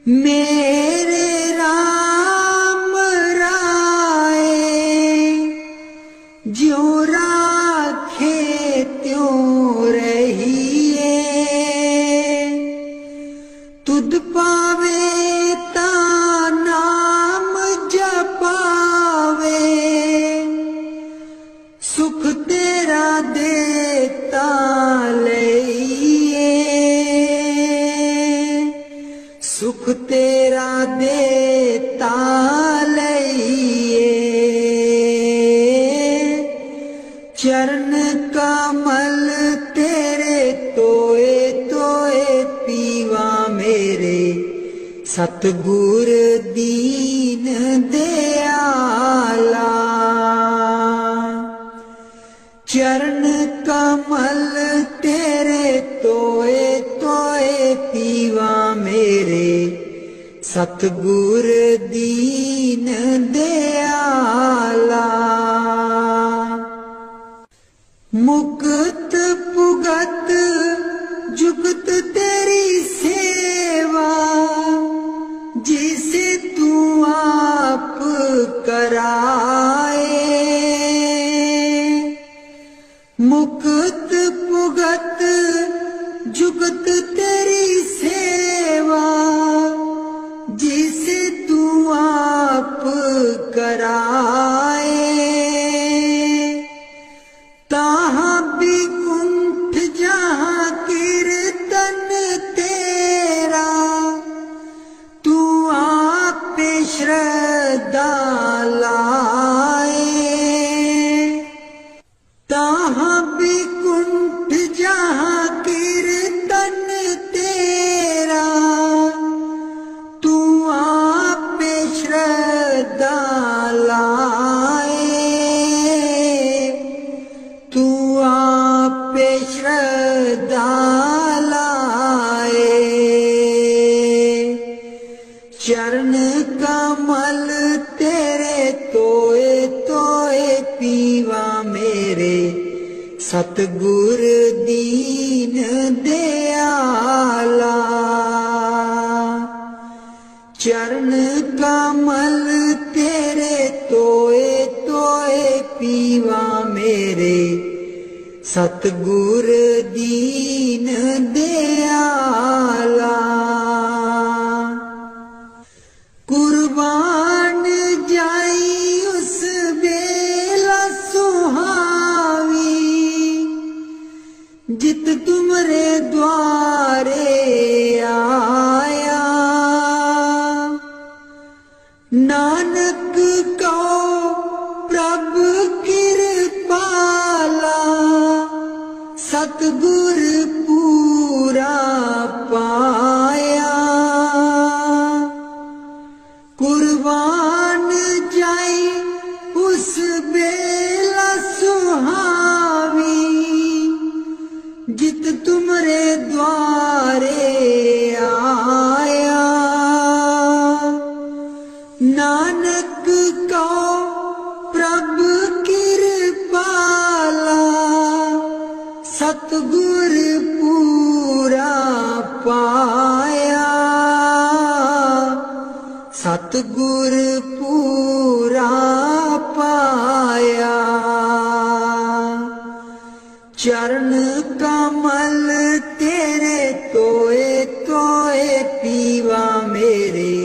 मेरे राम राय ज्यों राखे त्यों रहिए। तुध पावे ता नाम जपावे, सुख तेरा देता लइए। सुख तेरा देता लइए। चरण कमल तेरे तोए तोए पीवा मेरे, सतगुर दीन दयाला। चरण कमल तेरे तोए तोए पीवा मेरे, सतगुर दीन दयाला। मुक्त पुगत जुगत तेरी सेवा, जिसे तू आप कराए। मुकत पुगत जुगत तेरी सेवा, जिसे तू आप कराए। ताहाँ भी कुंठ जहाँ कीर्तन तेरा, तू आप श्रद्धा लाए। ताहाँ भी कुंठ जहाँ कीर्तन तेरा, तू आप श्रद्धा लाए। तू आप श्रद्धा लाए। चरण कमल तेरे तोए तोए पीवा मेरे, सतगुर दीन दयाला। चरण कमल तेरे तोए तोए पीवा मेरे, सतगुर दीन दयाला। कुर्बान जाई उस बेला सुहावी, जित तुमरे द्वारे आया। नानक कहो प्रभु कृपाला, सतगुर पूरा पाया। कुर्बान जाई उस बेला सुहावी, जित तुमरे द्वारे आया। नानक कहो प्रभु कृपाला, सतगुर पूरा पाया। सतगुर पूरा पाया। चरण कमल तेरे तोए तोए पीवा मेरे,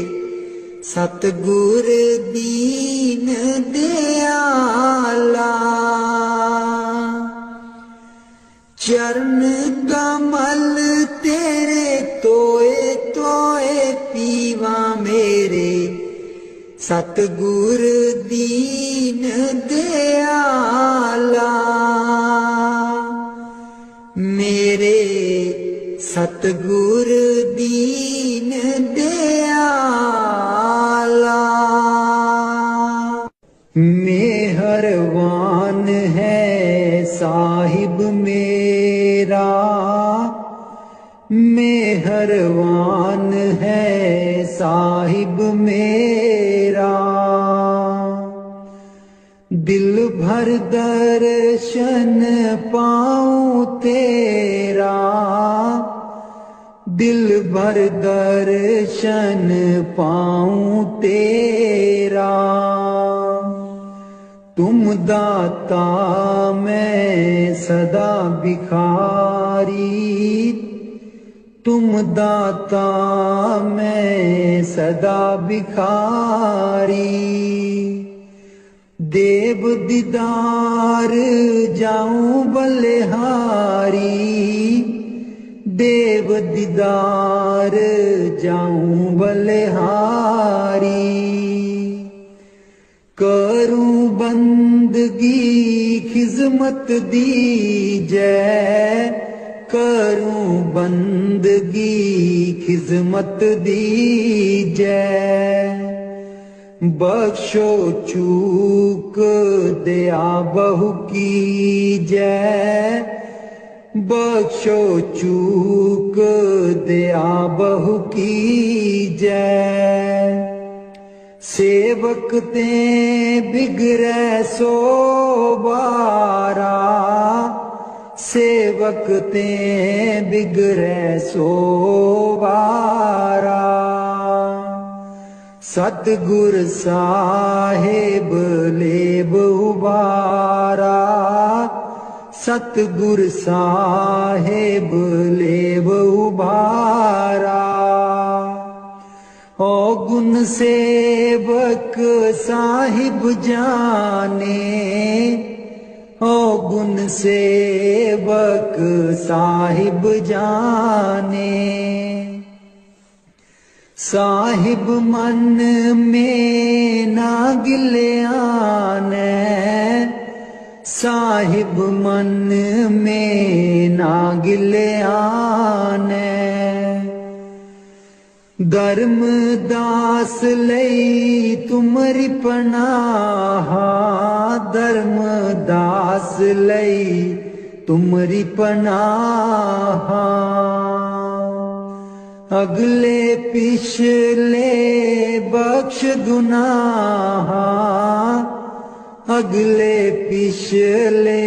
सतगुर दीन दयाला। चरण कमल तेरे तोए तोए पीवा मेरे, सतगुर दीन दयाला। मेरे सतगुर दीन दयाला। मेहरबान है साहिब मेरा, मेहरबान है साहिब मेरा। दिल भर दर्शन पाऊं तेरा, दिल भर दर्शन पाऊं तेरा। तुम दाता मैं सदा भिखारी, तुम दाता मैं सदा भिखारी। देव दीदार जाऊं बलिहारी, देव दीदार जाऊं बलिहारी। करूं बंदगी खिजमत दीजै, करूं बंदगी खिजमत दीजै। बख्शो चूक दया बहु कीजै, बख्शो चूक दया बहु कीजै। सेवक ते बिगड़ै सो बारा, सेवक ते बिगड़ै सो बारा। सतगुर साहेब लेब उबारा, सतगुर साहेब लेव उबारा। ओ गुण सेवक साहिब जाने, ओ गुण सेवक साहिब जाने। साहिब मन में ना गिल्याने, साहिब मन में ना गिल्याने। धर्मदास लई तुमरी पनाहा, धर्मदास लई तुमरी पनाहा। अगले पिछले बख्श गुनाहा, अगले पिछले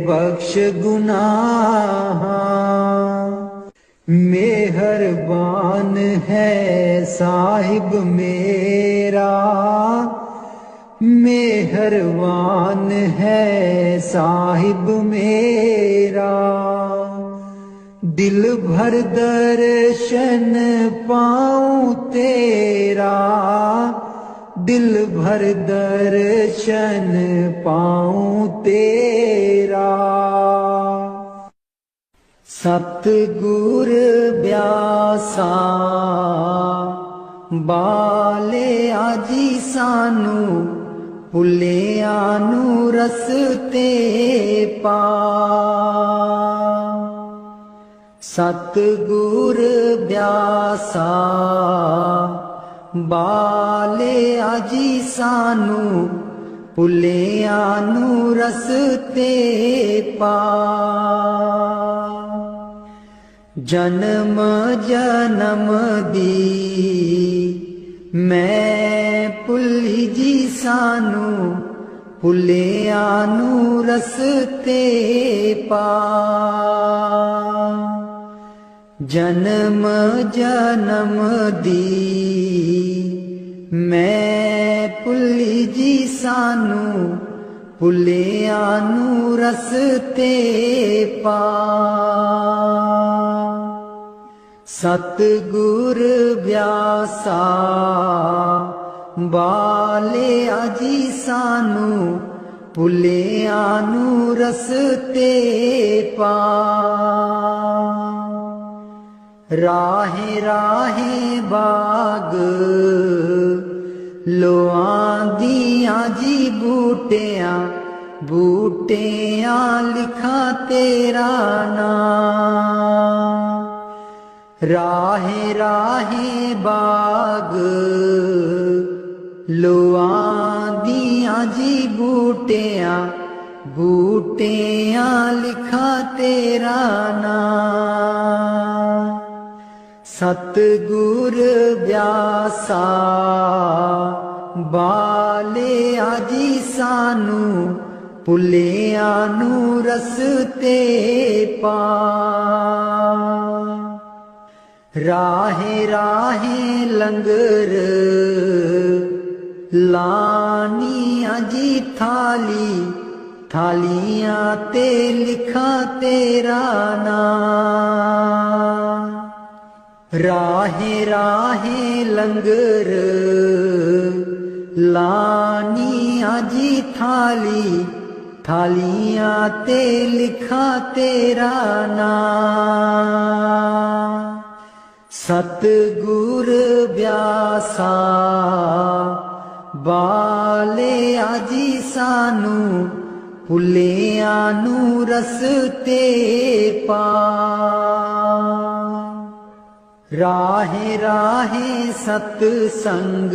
बख्श गुनाहा। मेहरबान है साहिब मेरा, मेहरबान है साहिब मेरा। दिल भर दर्शन पाऊं तेरा, दिल भर दर्शन पाऊं तेरा। सतगुर ब्यासा बाले आजी सानू, भुलिया नू रस्ते पा। सतगुर ब्यासा बाले आजी सानू, भुलिया नू रस्ते पा। जन्म जन्म दी मैं भुली जी सानू, भुलिया नू रस्ते पा। जन्म जन्म दी मैं भुली जी सानू, भुलिया नू रस्ते पा। सतगुर ब्यासा बाले आजी सानू, भुलिया नू रस्ते पा। राहे राहे बाग लोआं दियां जी बूटियां, बूटियां लिखा तेरा नाम। राहे राहे बाग लोआं दियां जी बूटियां, बूटियां लिखा तेरा नाम। सतगुर ब्यासा बाले आजी सानू, भुलिया नू रस्ते पा। राहे राहे लंगर लानी आजी थाली, थालियां ते लिखा तेरा नाम। राहे राहे लंगर लानी आजी थाली, थालियां ते लिखा तेरा नाम। सतगुर ब्यासा बाले आजी सानू, भुलिया नू रस्ते पा। राहे राहे सतसंग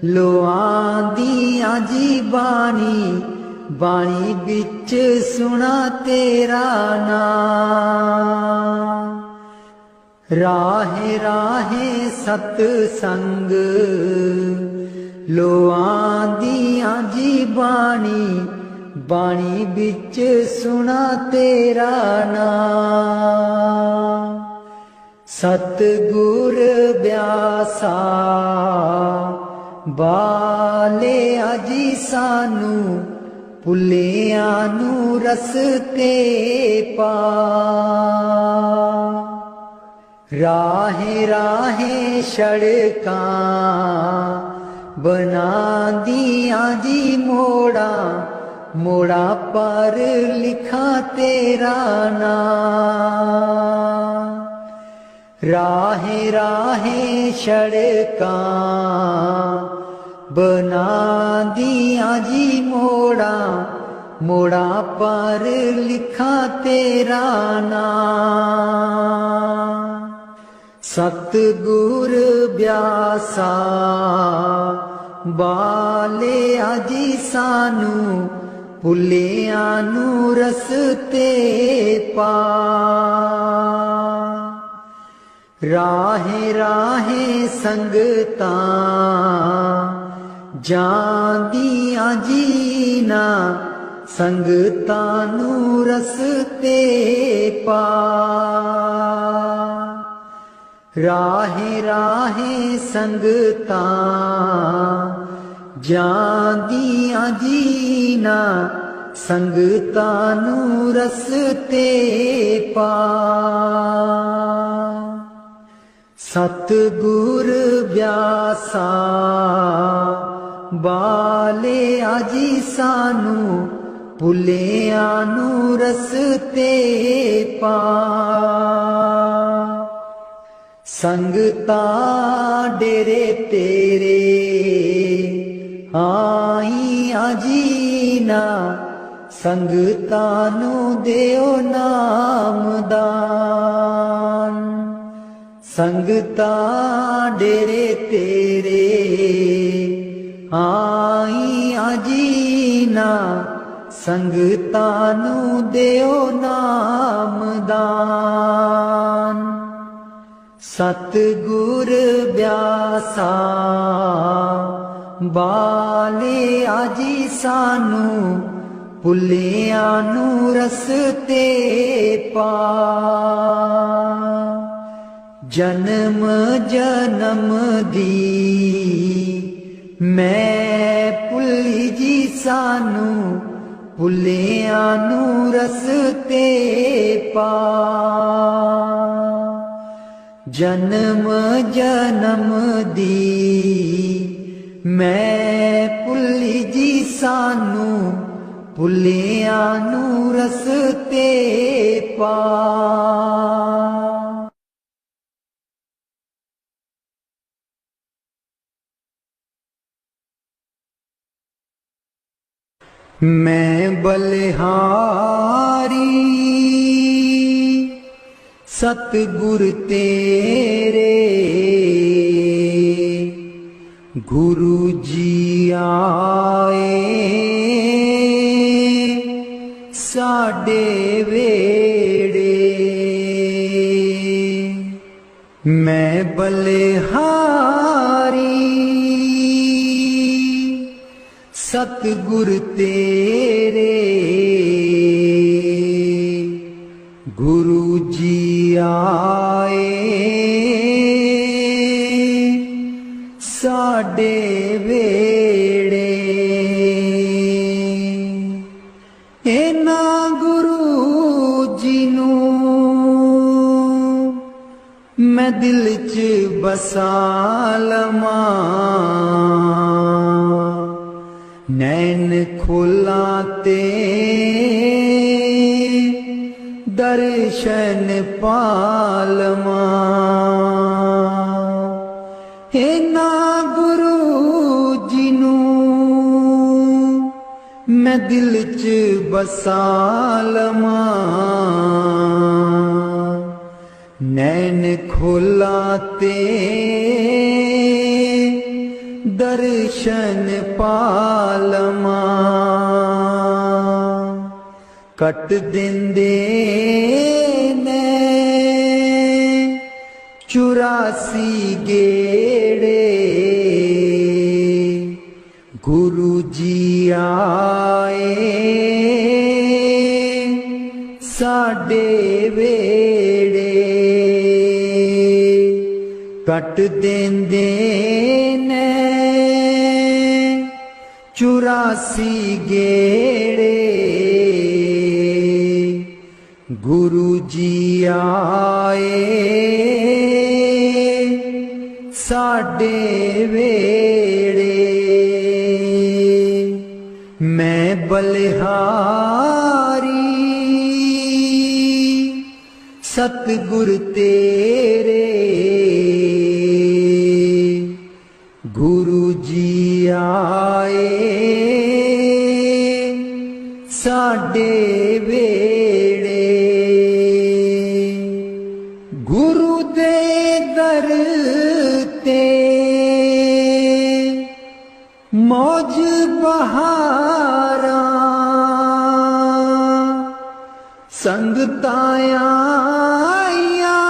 लोआं दियां जी बाणी, बाणी बिच सुना तेरा नाम। राहे राहे सतसंग लोआं दियां जी बाणी, बाणी बिच सुना तेरा नाम। सतगुर ब्यासा बाले आजी सानू, ਭੁੱਲਿਆਂ ਨੂੰ ਰਸਤੇ ਪਾ। ਰਾਹੇ ਰਾਹੇ ਸੜਕਾਂ ਬਣਾਂਦੀਆਂ ਜੀ ਮੋੜਾਂ, ਮੋੜਾਂ ਪਰ ਲਿਖਾਂ ਤੇਰਾ ਨਾਂ। ਰਾਹੇ ਰਾਹੇ ਸੜਕਾਂ ਬਣਾਂਦੀਆਂ ਜੀ ਮੋੜਾਂ, ਮੋੜਾਂ ਪਰ ਲਿਖਾਂ ਤੇਰਾ ਨਾਂ। ਸਤਿਗੁਰ ਬਿਆਸਾ ਬਾਲਿਆ ਜੀ ਸਾਨੂੰ, ਭੁੱਲਿਆਂ ਨੂੰ ਰਸਤੇ ਪਾ। ਰਾਹੇ ਰਾਹੇ ਸੰਗਤਾਂ ਜਾਂਦੀਆਂ ਜੀ ਨਾ, ਸੰਗਤਾਂ ਨੂੰ ਰਸਤੇ ਪਾ। ਰਾਹੇ ਰਾਹੇ ਸੰਗਤਾਂ ਜਾਂਦੀਆਂ ਜੀ ਨਾ, ਸੰਗਤਾਂ ਨੂੰ ਰਸਤੇ ਪਾ। ਸਤਿਗੁਰ ਬਿਆਸਾ ਬਾਲਿਆ ਜੀ ਸਾਨੂੰ, ਭੁੱਲਿਆਂ ਨੂੰ ਰਸਤੇ ਪਾ। ਸੰਗਤਾਂ ਡੇਰੇ ਤੇਰੇ ਆਈਆਂ ਜੀ ਨਾ, ਸੰਗਤਾਂ ਨੂੰ ਦਿਓ ਨਾਮਦਾਨ। ਸੰਗਤਾਂ ਡੇਰੇ ਤੇਰੇ ਆਈਆਂ ਜੀ ਨਾ, ਸੰਗਤਾਂ ਨੂੰ ਦਿਓ ਨਾਮਦਾਨ। ਸਤਿਗੁਰ ਬਿਆਸਾ ਬਾਲਿਆ ਜੀ ਸਾਨੂੰ, ਭੁੱਲਿਆਂ ਨੂੰ ਰਸਤੇ ਪਾ। ਜਨਮ ਜਨਮ ਦੀ ਮੈਂ ਭੁੱਲੀ ਜੀ ਸਾਨੂੰ, ਭੁੱਲਿਆਂ ਨੂੰ ਰਸਤੇ ਪਾ। ਜਨਮ ਜਨਮ ਦੀ ਮੈਂ ਭੁੱਲੀ ਜੀ ਸਾਨੂੰ, ਭੁੱਲਿਆਂ ਨੂੰ ਰਸਤੇ ਪਾ। ਮੈਂ ਬਲਿਹਾਰੀ ਸਤਿਗੁਰ ਤੇਰੇ, ਗੁਰੂ ਜੀ ਆਏ ਸਾਡੇ ਵੇੜੇ। ਮੈਂ ਬਲਿਹਾਰੀ ਸਤਿਗੁਰ ਤੇਰੇ, ਗੁਰੂ ਜੀ ਆਏ ਸਾਡੇ ਵੇੜੇ। ਇਹਨਾਂ ਗੁਰੂ ਜੀ ਨੂੰ ਮੈਂ ਦਿਲ 'ਚ ਬਸਾ ਲਵਾਂ, ਨੈਣ ਖੋਲਾਂ ਤੇ ਦਰਸ਼ਨ ਪਾ ਲਵਾਂ। ਇਹਨਾਂ ਗੁਰੂ ਜੀ ਨੂੰ ਮੈਂ ਦਿਲ 'ਚ ਬਸਾ ਲਵਾਂ, ਨੈਣ ਖੋਲਾਂ ਤੇ ਦਰਸ਼ਨ ਪਾ ਲਵਾਂ। ਕੱਟ ਦਿੰਦੇ ਨੇ 84 ਗੇੜੇ, ਗੁਰੂ ਜੀ ਆਏ ਸਾਡੇ ਵੇੜੇ। ਕੱਟ ਦਿੰਦੇ ਨੇ 84 गेड़े गुरु जी आए साडे वेड़े। मैं बलिहारी सतगुर तेरे गुरु जी आए साडे वेड़े। गुरु दे दर ते मौज बहारा संगतां आईयां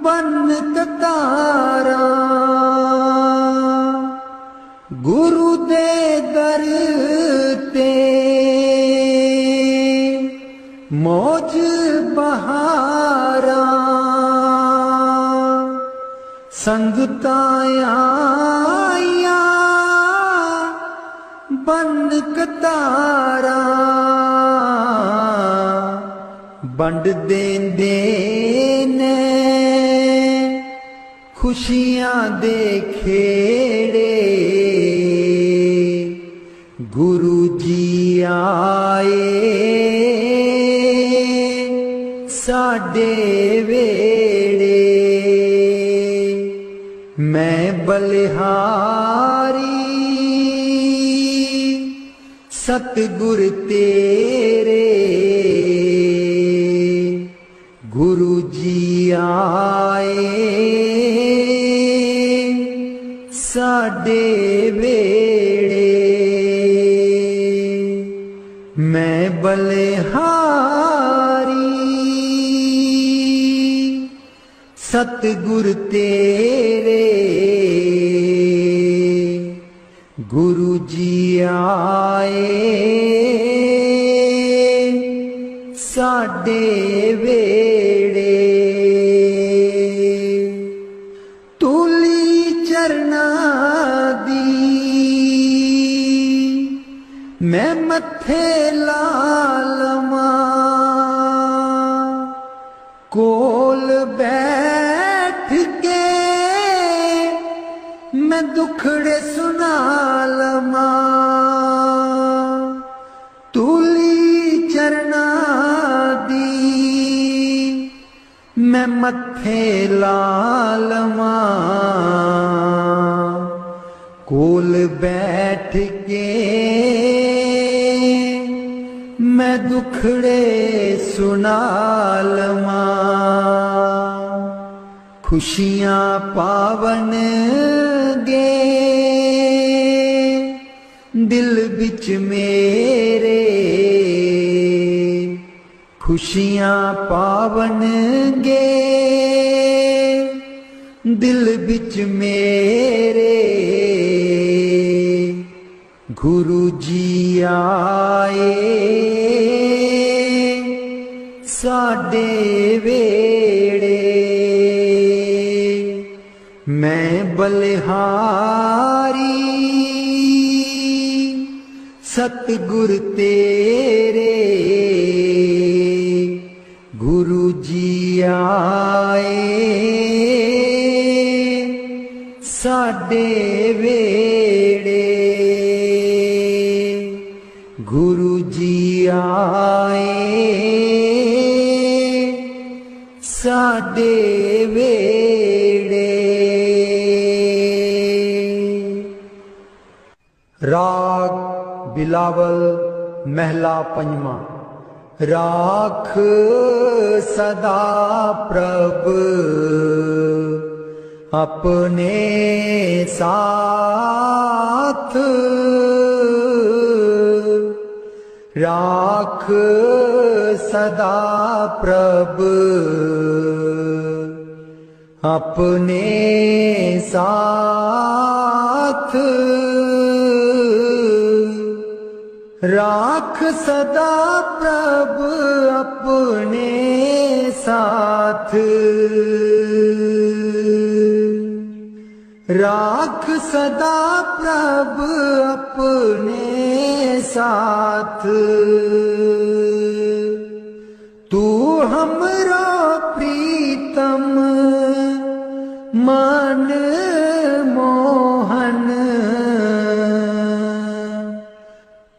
बन कतारा। गुरु दे दर ते मौज बहारा संगतां आईयां बन कतारा। बंड देंदे ने खुशियां दे खेड़े गुरु जी आए साडे वेड़े। मैं बलिहारी सतगुर तेरे गुरु जी आए साडे वेड़े। मैं बलिहारी सतगुर तेरे गुरु जी आए साडे वेड़े। तूली चरना दी मैं मथे लालमा कोल बैठ के मैं दुखड़े सुना लमा। तूली चरना दी मैं मथे लालमा कोल बैठ के मैं दुखड़े सुना लमा। खुशियां पावन गे दिल बिच मेरे खुशियां पावन गे दिल बिच मेरे गुरु जी आए साडे वेड़े। मैं बलिहारी सतगुर तेरे गुरु जी आए साडे वेड़े। गुरु जी आए साडे वेड़े। राग बिलावल महला पंजवा। राख सदा प्रभ अपने साथ राख सदा प्रभ अपने साथ राख सदा प्रभ अपने साथ राख सदा प्रभ अपने साथ। तू हमरा प्रीतम मन मोहन,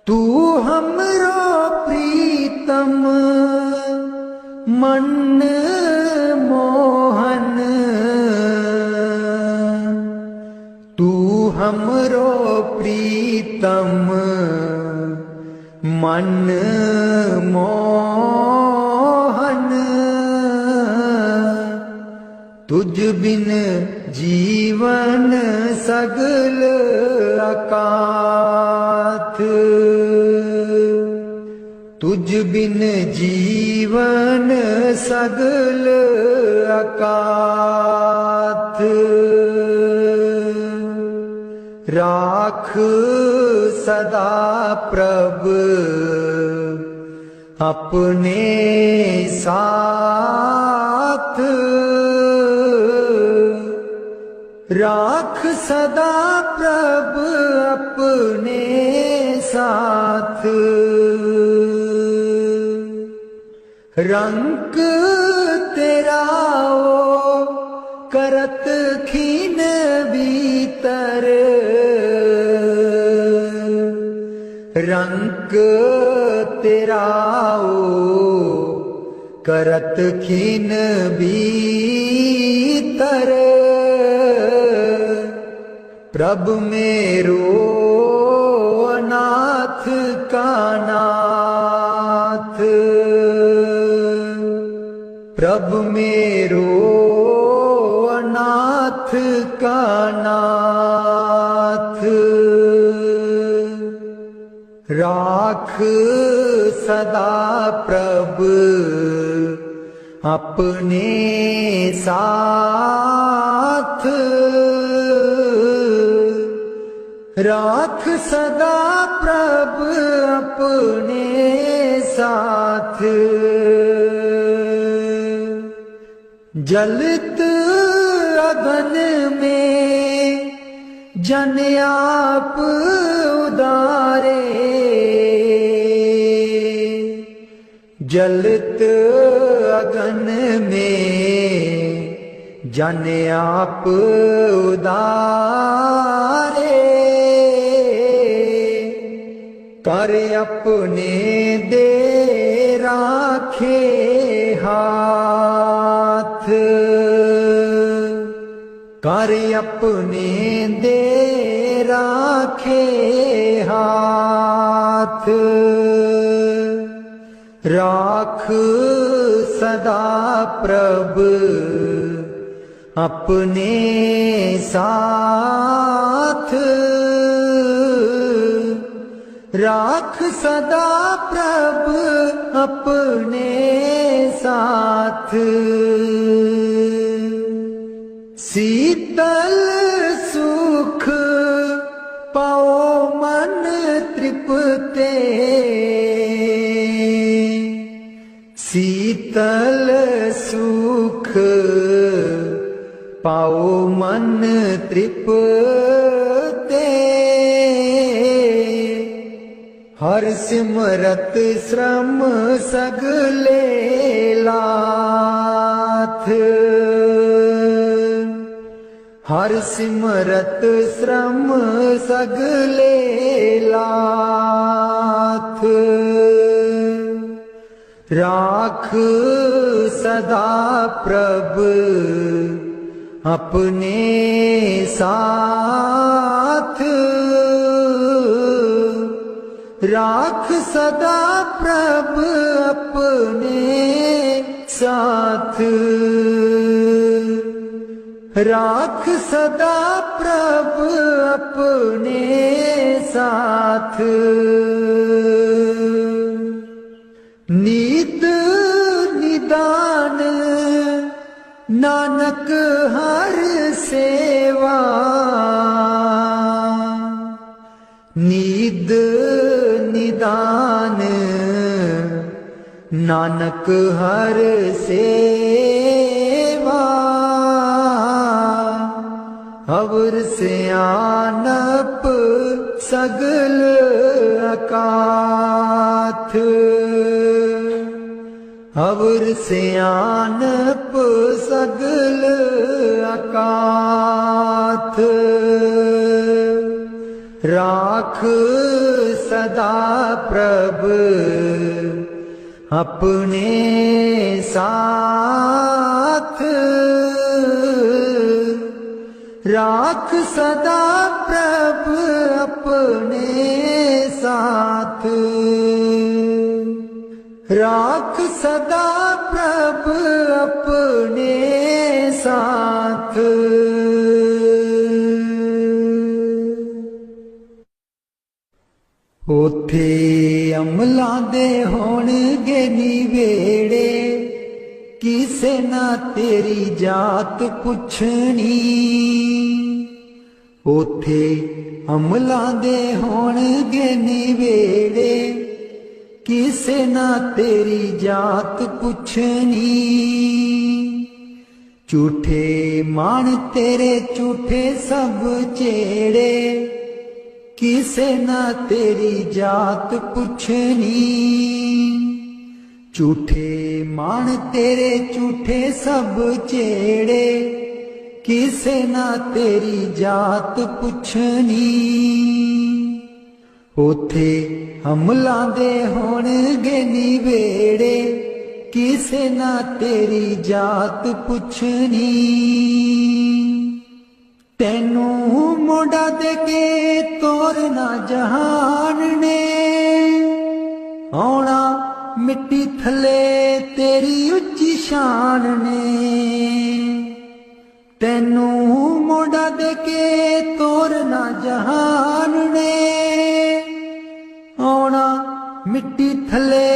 तू हमरा प्रीतम मन मोहन, तू हमरो प्रीतम मन मोहन। तुझ बिन जीवन सगल अकाथ, तुझ बिन जीवन सगल अकाथ। राख सदा प्रभ अपने साथ, राख सदा प्रभ अपने साथ। रंग तेरा ओ करत खीन भीतर, रंग तेरा ओ करत खीन भीतर। प्रभ मेरो नाथ का नाथ, प्रभ मेरो नाथ का नाथ। राख सदा प्रभ अपने साथ, राख सदा प्रभ अपने साथ। जलत अगन में जन आप उदारे, जलत अगन में जन आप उदारे। कर अपने दे राखे हाथ, कर अपने दे राखे हाथ। राख सदा प्रभ अपने साथ, राख सदा प्रभ अपने साथ। शीतल सुख पाओ मन तृप्ते, शीतल सुख पाओ मन तृप्ते। हर सिमरत श्रम सगले लाथ, हर सिमरत श्रम सगले लाथ। राख सदा प्रभ अपने साथ, राख सदा प्रभ अपने साथ, राख सदा प्रभ अपने साथ। नीत निदान नानक हर सेवा, नीद निदान नानक हर सेवा। अवर सियानप सगल अकाथ अवर सियानप सगल अकाथ राख सदा प्रभ अपने साथ राख सदा प्रभ अपने साथ राख सदा प्रभ अपने साथ। उथे अमलां दे होणगे निवेड़े किसे ना तेरी जात पुछनी उथे अमलां दे होणगे निवेड़े किसे ना तेरी जात पुछनी झूठे मान तेरे झूठे सब चेड़े किसे ना तेरी जात पुछनी झूठे मान तेरे झूठे सब चेड़े किसे ना तेरी जात पुछनी उथे अमलां दे होणगे निवेड़े किसे ना तेरी जात पुछनी तेनू मोड़ा दे के तोरना जहान ने आउणा मिट्टी थले तेरी उच्ची शान ने तेनू मोड़ा दे के तोरना जहान ने आउणा मिट्टी थले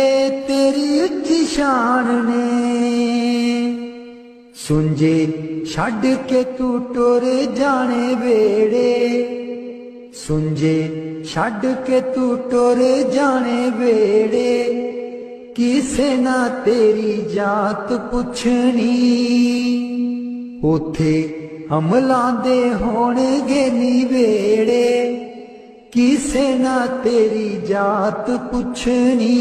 तेरी उच्ची शान ने सुंजे छड़ के तू टुर जाने वेड़े सुंजे छड़ के तू टुर जाने वेड़े किसे ना तेरी जात पुछनी उथे अमलां दे होणगे निवेड़े किसे ना तेरी जात पुछनी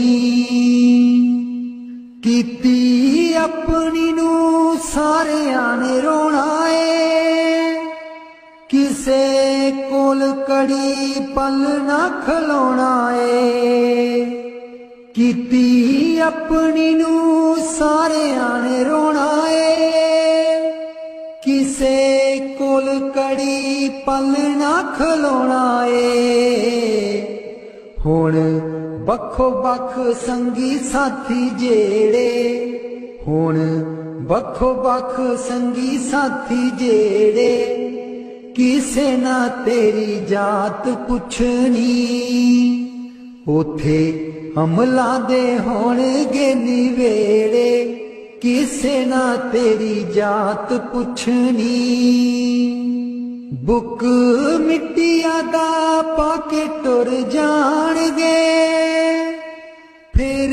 कीती अपनी नू सारियां ने रोना है किसे कोल कड़ी पल ना खलोना है कीती अपनी नू सारियां ने रोना है किसे कोल कड़ी पल ना खलोना है हुण बखो बख संगी साथी जेड़े हुण बखो बख संगी साथी जेड़े किसे ना तेरी जात पुछनी उथे अमलां दे होणगे निवेड़े किसे ना तेरी जात पुछनी बुक मिट्टिया दा पाके टुर जाणगे फिर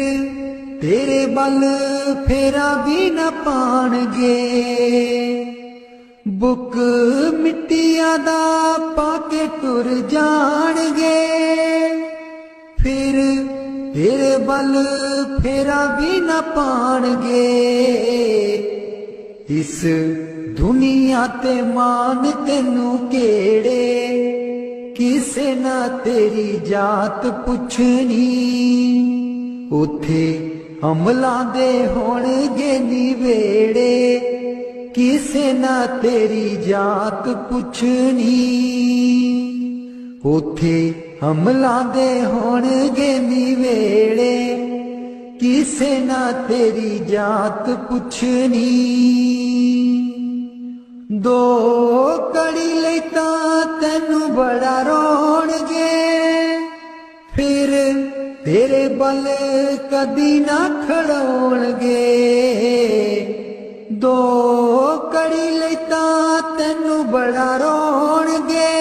तेरे बल फेरा भी न पाणगे बुक मिट्टिया दा पाके टुर जाणगे फिर तेरे बल फेरा भी न पाणगे इस दुनिया ते मान तेनू केड़े किसे ना तेरी जात पुछनी उथे अमलां दे होणगे निवेड़े किसे ना तेरी जात पुछनी उथे अमलां दे होणगे निवेड़े किसे ना तेरी जात पुछनी दो कड़ी लई तां तैनू बड़ा रोणगे फिर तेरे बल कदी ना खड़ोणगे दो कड़ी लई तां तैनू बड़ा रोणगे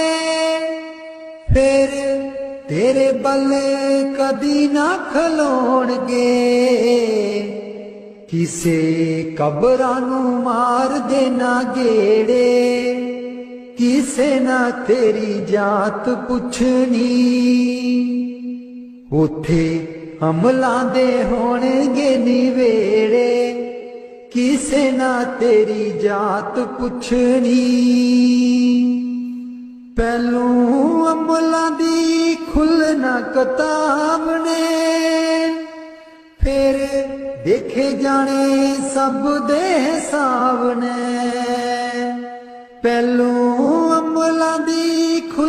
फिर तेरे बल कदी ना खलोणगे किसे कबरां नू मार देना गेड़े ਕਿਸੇ ਨਾ ਤੇਰੀ ਜਾਤ ਪੁੱਛਣੀ। ਉੱਥੇ ਅਮਲਾਂ ਦੇ ਹੋਣਗੇ ਨਿਵੇੜੇ, ਕਿਸੇ ਨਾ ਤੇਰੀ ਜਾਤ ਪੁੱਛਣੀ। ਪਹਿਲੋਂ ਅਮਲਾਂ ਦੀ ਖੁੱਲ੍ਹਣਾ ਕਿਤਾਬ ਨੇ, ਫਿਰ ਦੇਖੇ ਜਾਣੇ ਸਭ ਦੇ ਹਿਸਾਬ ਨੇ। ਪਹਿਲੋਂ ਅਮਲਾਂ ਦੀ ਖੁੱਲ੍ਹ